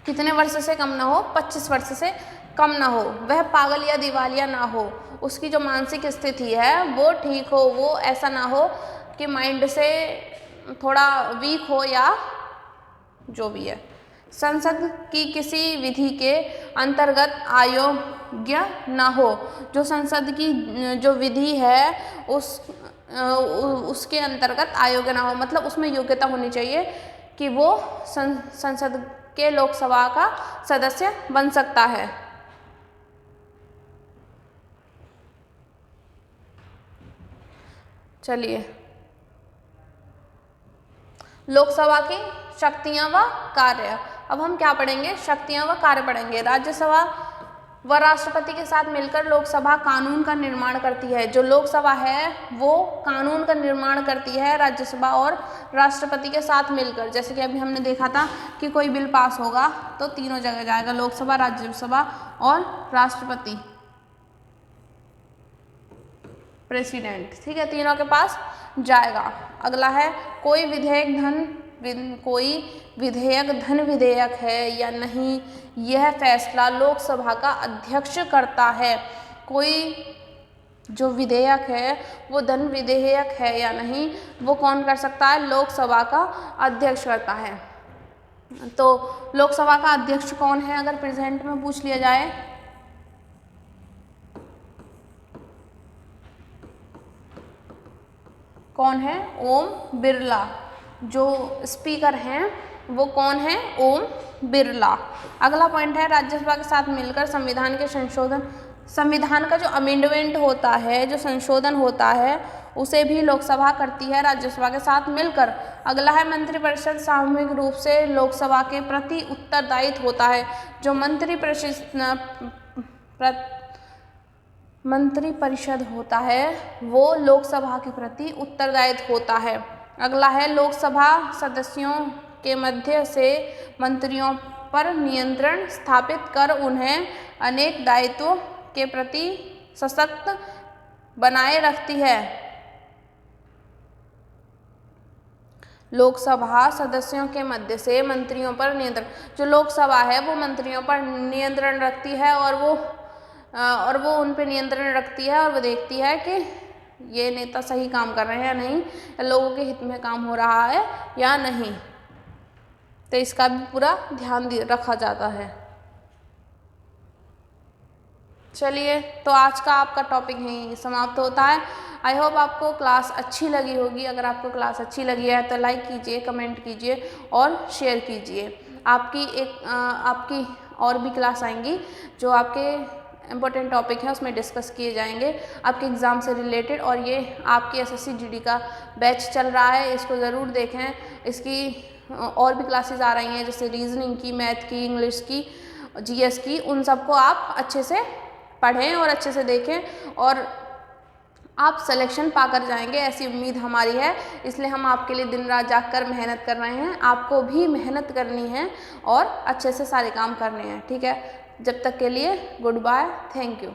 कितने वर्ष से कम ना हो, 25 वर्ष से कम ना हो। वह पागल या दिवालिया ना हो, उसकी जो मानसिक स्थिति है वो ठीक हो, वो ऐसा ना हो कि माइंड से थोड़ा वीक हो या जो भी है। संसद की किसी विधि के अंतर्गत अयोग्य ना हो, जो संसद की जो विधि है उसके अंतर्गत अयोग्य ना हो, मतलब उसमें योग्यता होनी चाहिए कि वो संसद के लोकसभा का सदस्य बन सकता है। चलिए, लोकसभा की शक्तियां व कार्य। अब हम क्या पढ़ेंगे, शक्तियां व कार्य पढ़ेंगे। राज्यसभा व राष्ट्रपति के साथ मिलकर लोकसभा कानून का निर्माण करती है। जो लोकसभा है वो कानून का निर्माण करती है राज्यसभा और राष्ट्रपति के साथ मिलकर। जैसे कि अभी हमने देखा था कि कोई बिल पास होगा तो तीनों जगह जाएगा, लोकसभा, राज्यसभा और राष्ट्रपति, प्रेसिडेंट। ठीक है, तीनों के पास जाएगा। अगला है, कोई विधेयक धन विधेयक है या नहीं, यह फैसला लोकसभा का अध्यक्ष करता है। कोई जो विधेयक है वो धन विधेयक है या नहीं, वो कौन कर सकता है, लोकसभा का अध्यक्ष करता है। तो लोकसभा का अध्यक्ष कौन है, अगर प्रेजेंट में पूछ लिया जाए, कौन है, ओम बिरला। जो स्पीकर हैं वो कौन है, ओम बिरला। अगला पॉइंट है, राज्यसभा के साथ मिलकर संविधान के संशोधन। संविधान का जो अमेंडमेंट होता है, जो संशोधन होता है, उसे भी लोकसभा करती है राज्यसभा के साथ मिलकर। अगला है, मंत्रिपरिषद सामूहिक रूप से लोकसभा के प्रति उत्तरदायित्व होता है। जो मंत्रिपरिषद होता है वो लोकसभा के प्रति उत्तरदायित्व होता है। अगला है, लोकसभा सदस्यों के मध्य से मंत्रियों पर नियंत्रण स्थापित कर उन्हें अनेक दायित्वों के प्रति सशक्त बनाए रखती है। लोकसभा सदस्यों के मध्य से मंत्रियों पर नियंत्रण, जो लोकसभा है वो मंत्रियों पर नियंत्रण रखती है और वो उन पर नियंत्रण रखती है और वो देखती है कि ये नेता सही काम कर रहे हैं या नहीं, लोगों के हित में काम हो रहा है या नहीं। तो इसका भी पूरा ध्यान रखा जाता है। चलिए, तो आज का आपका टॉपिक यहीं समाप्त होता है। आई होप आपको क्लास अच्छी लगी होगी। अगर आपको क्लास अच्छी लगी है तो लाइक कीजिए, कमेंट कीजिए और शेयर कीजिए। आपकी और भी क्लास आएंगी जो आपके इम्पोर्टेंट टॉपिक हैं उसमें डिस्कस किए जाएंगे आपके एग्ज़ाम से रिलेटेड। और ये आपकी एसएससी जीडी का बैच चल रहा है, इसको ज़रूर देखें। इसकी और भी क्लासेस आ रही हैं, जैसे रीजनिंग की, मैथ की, इंग्लिश की, जीएस की, उन सबको आप अच्छे से पढ़ें और अच्छे से देखें और आप सिलेक्शन पाकर जाएंगे, ऐसी उम्मीद हमारी है। इसलिए हम आपके लिए दिन रात जाग कर मेहनत कर रहे हैं। आपको भी मेहनत करनी है और अच्छे से सारे काम करने हैं, ठीक है। जब तक के लिए गुड बाय, थैंक यू।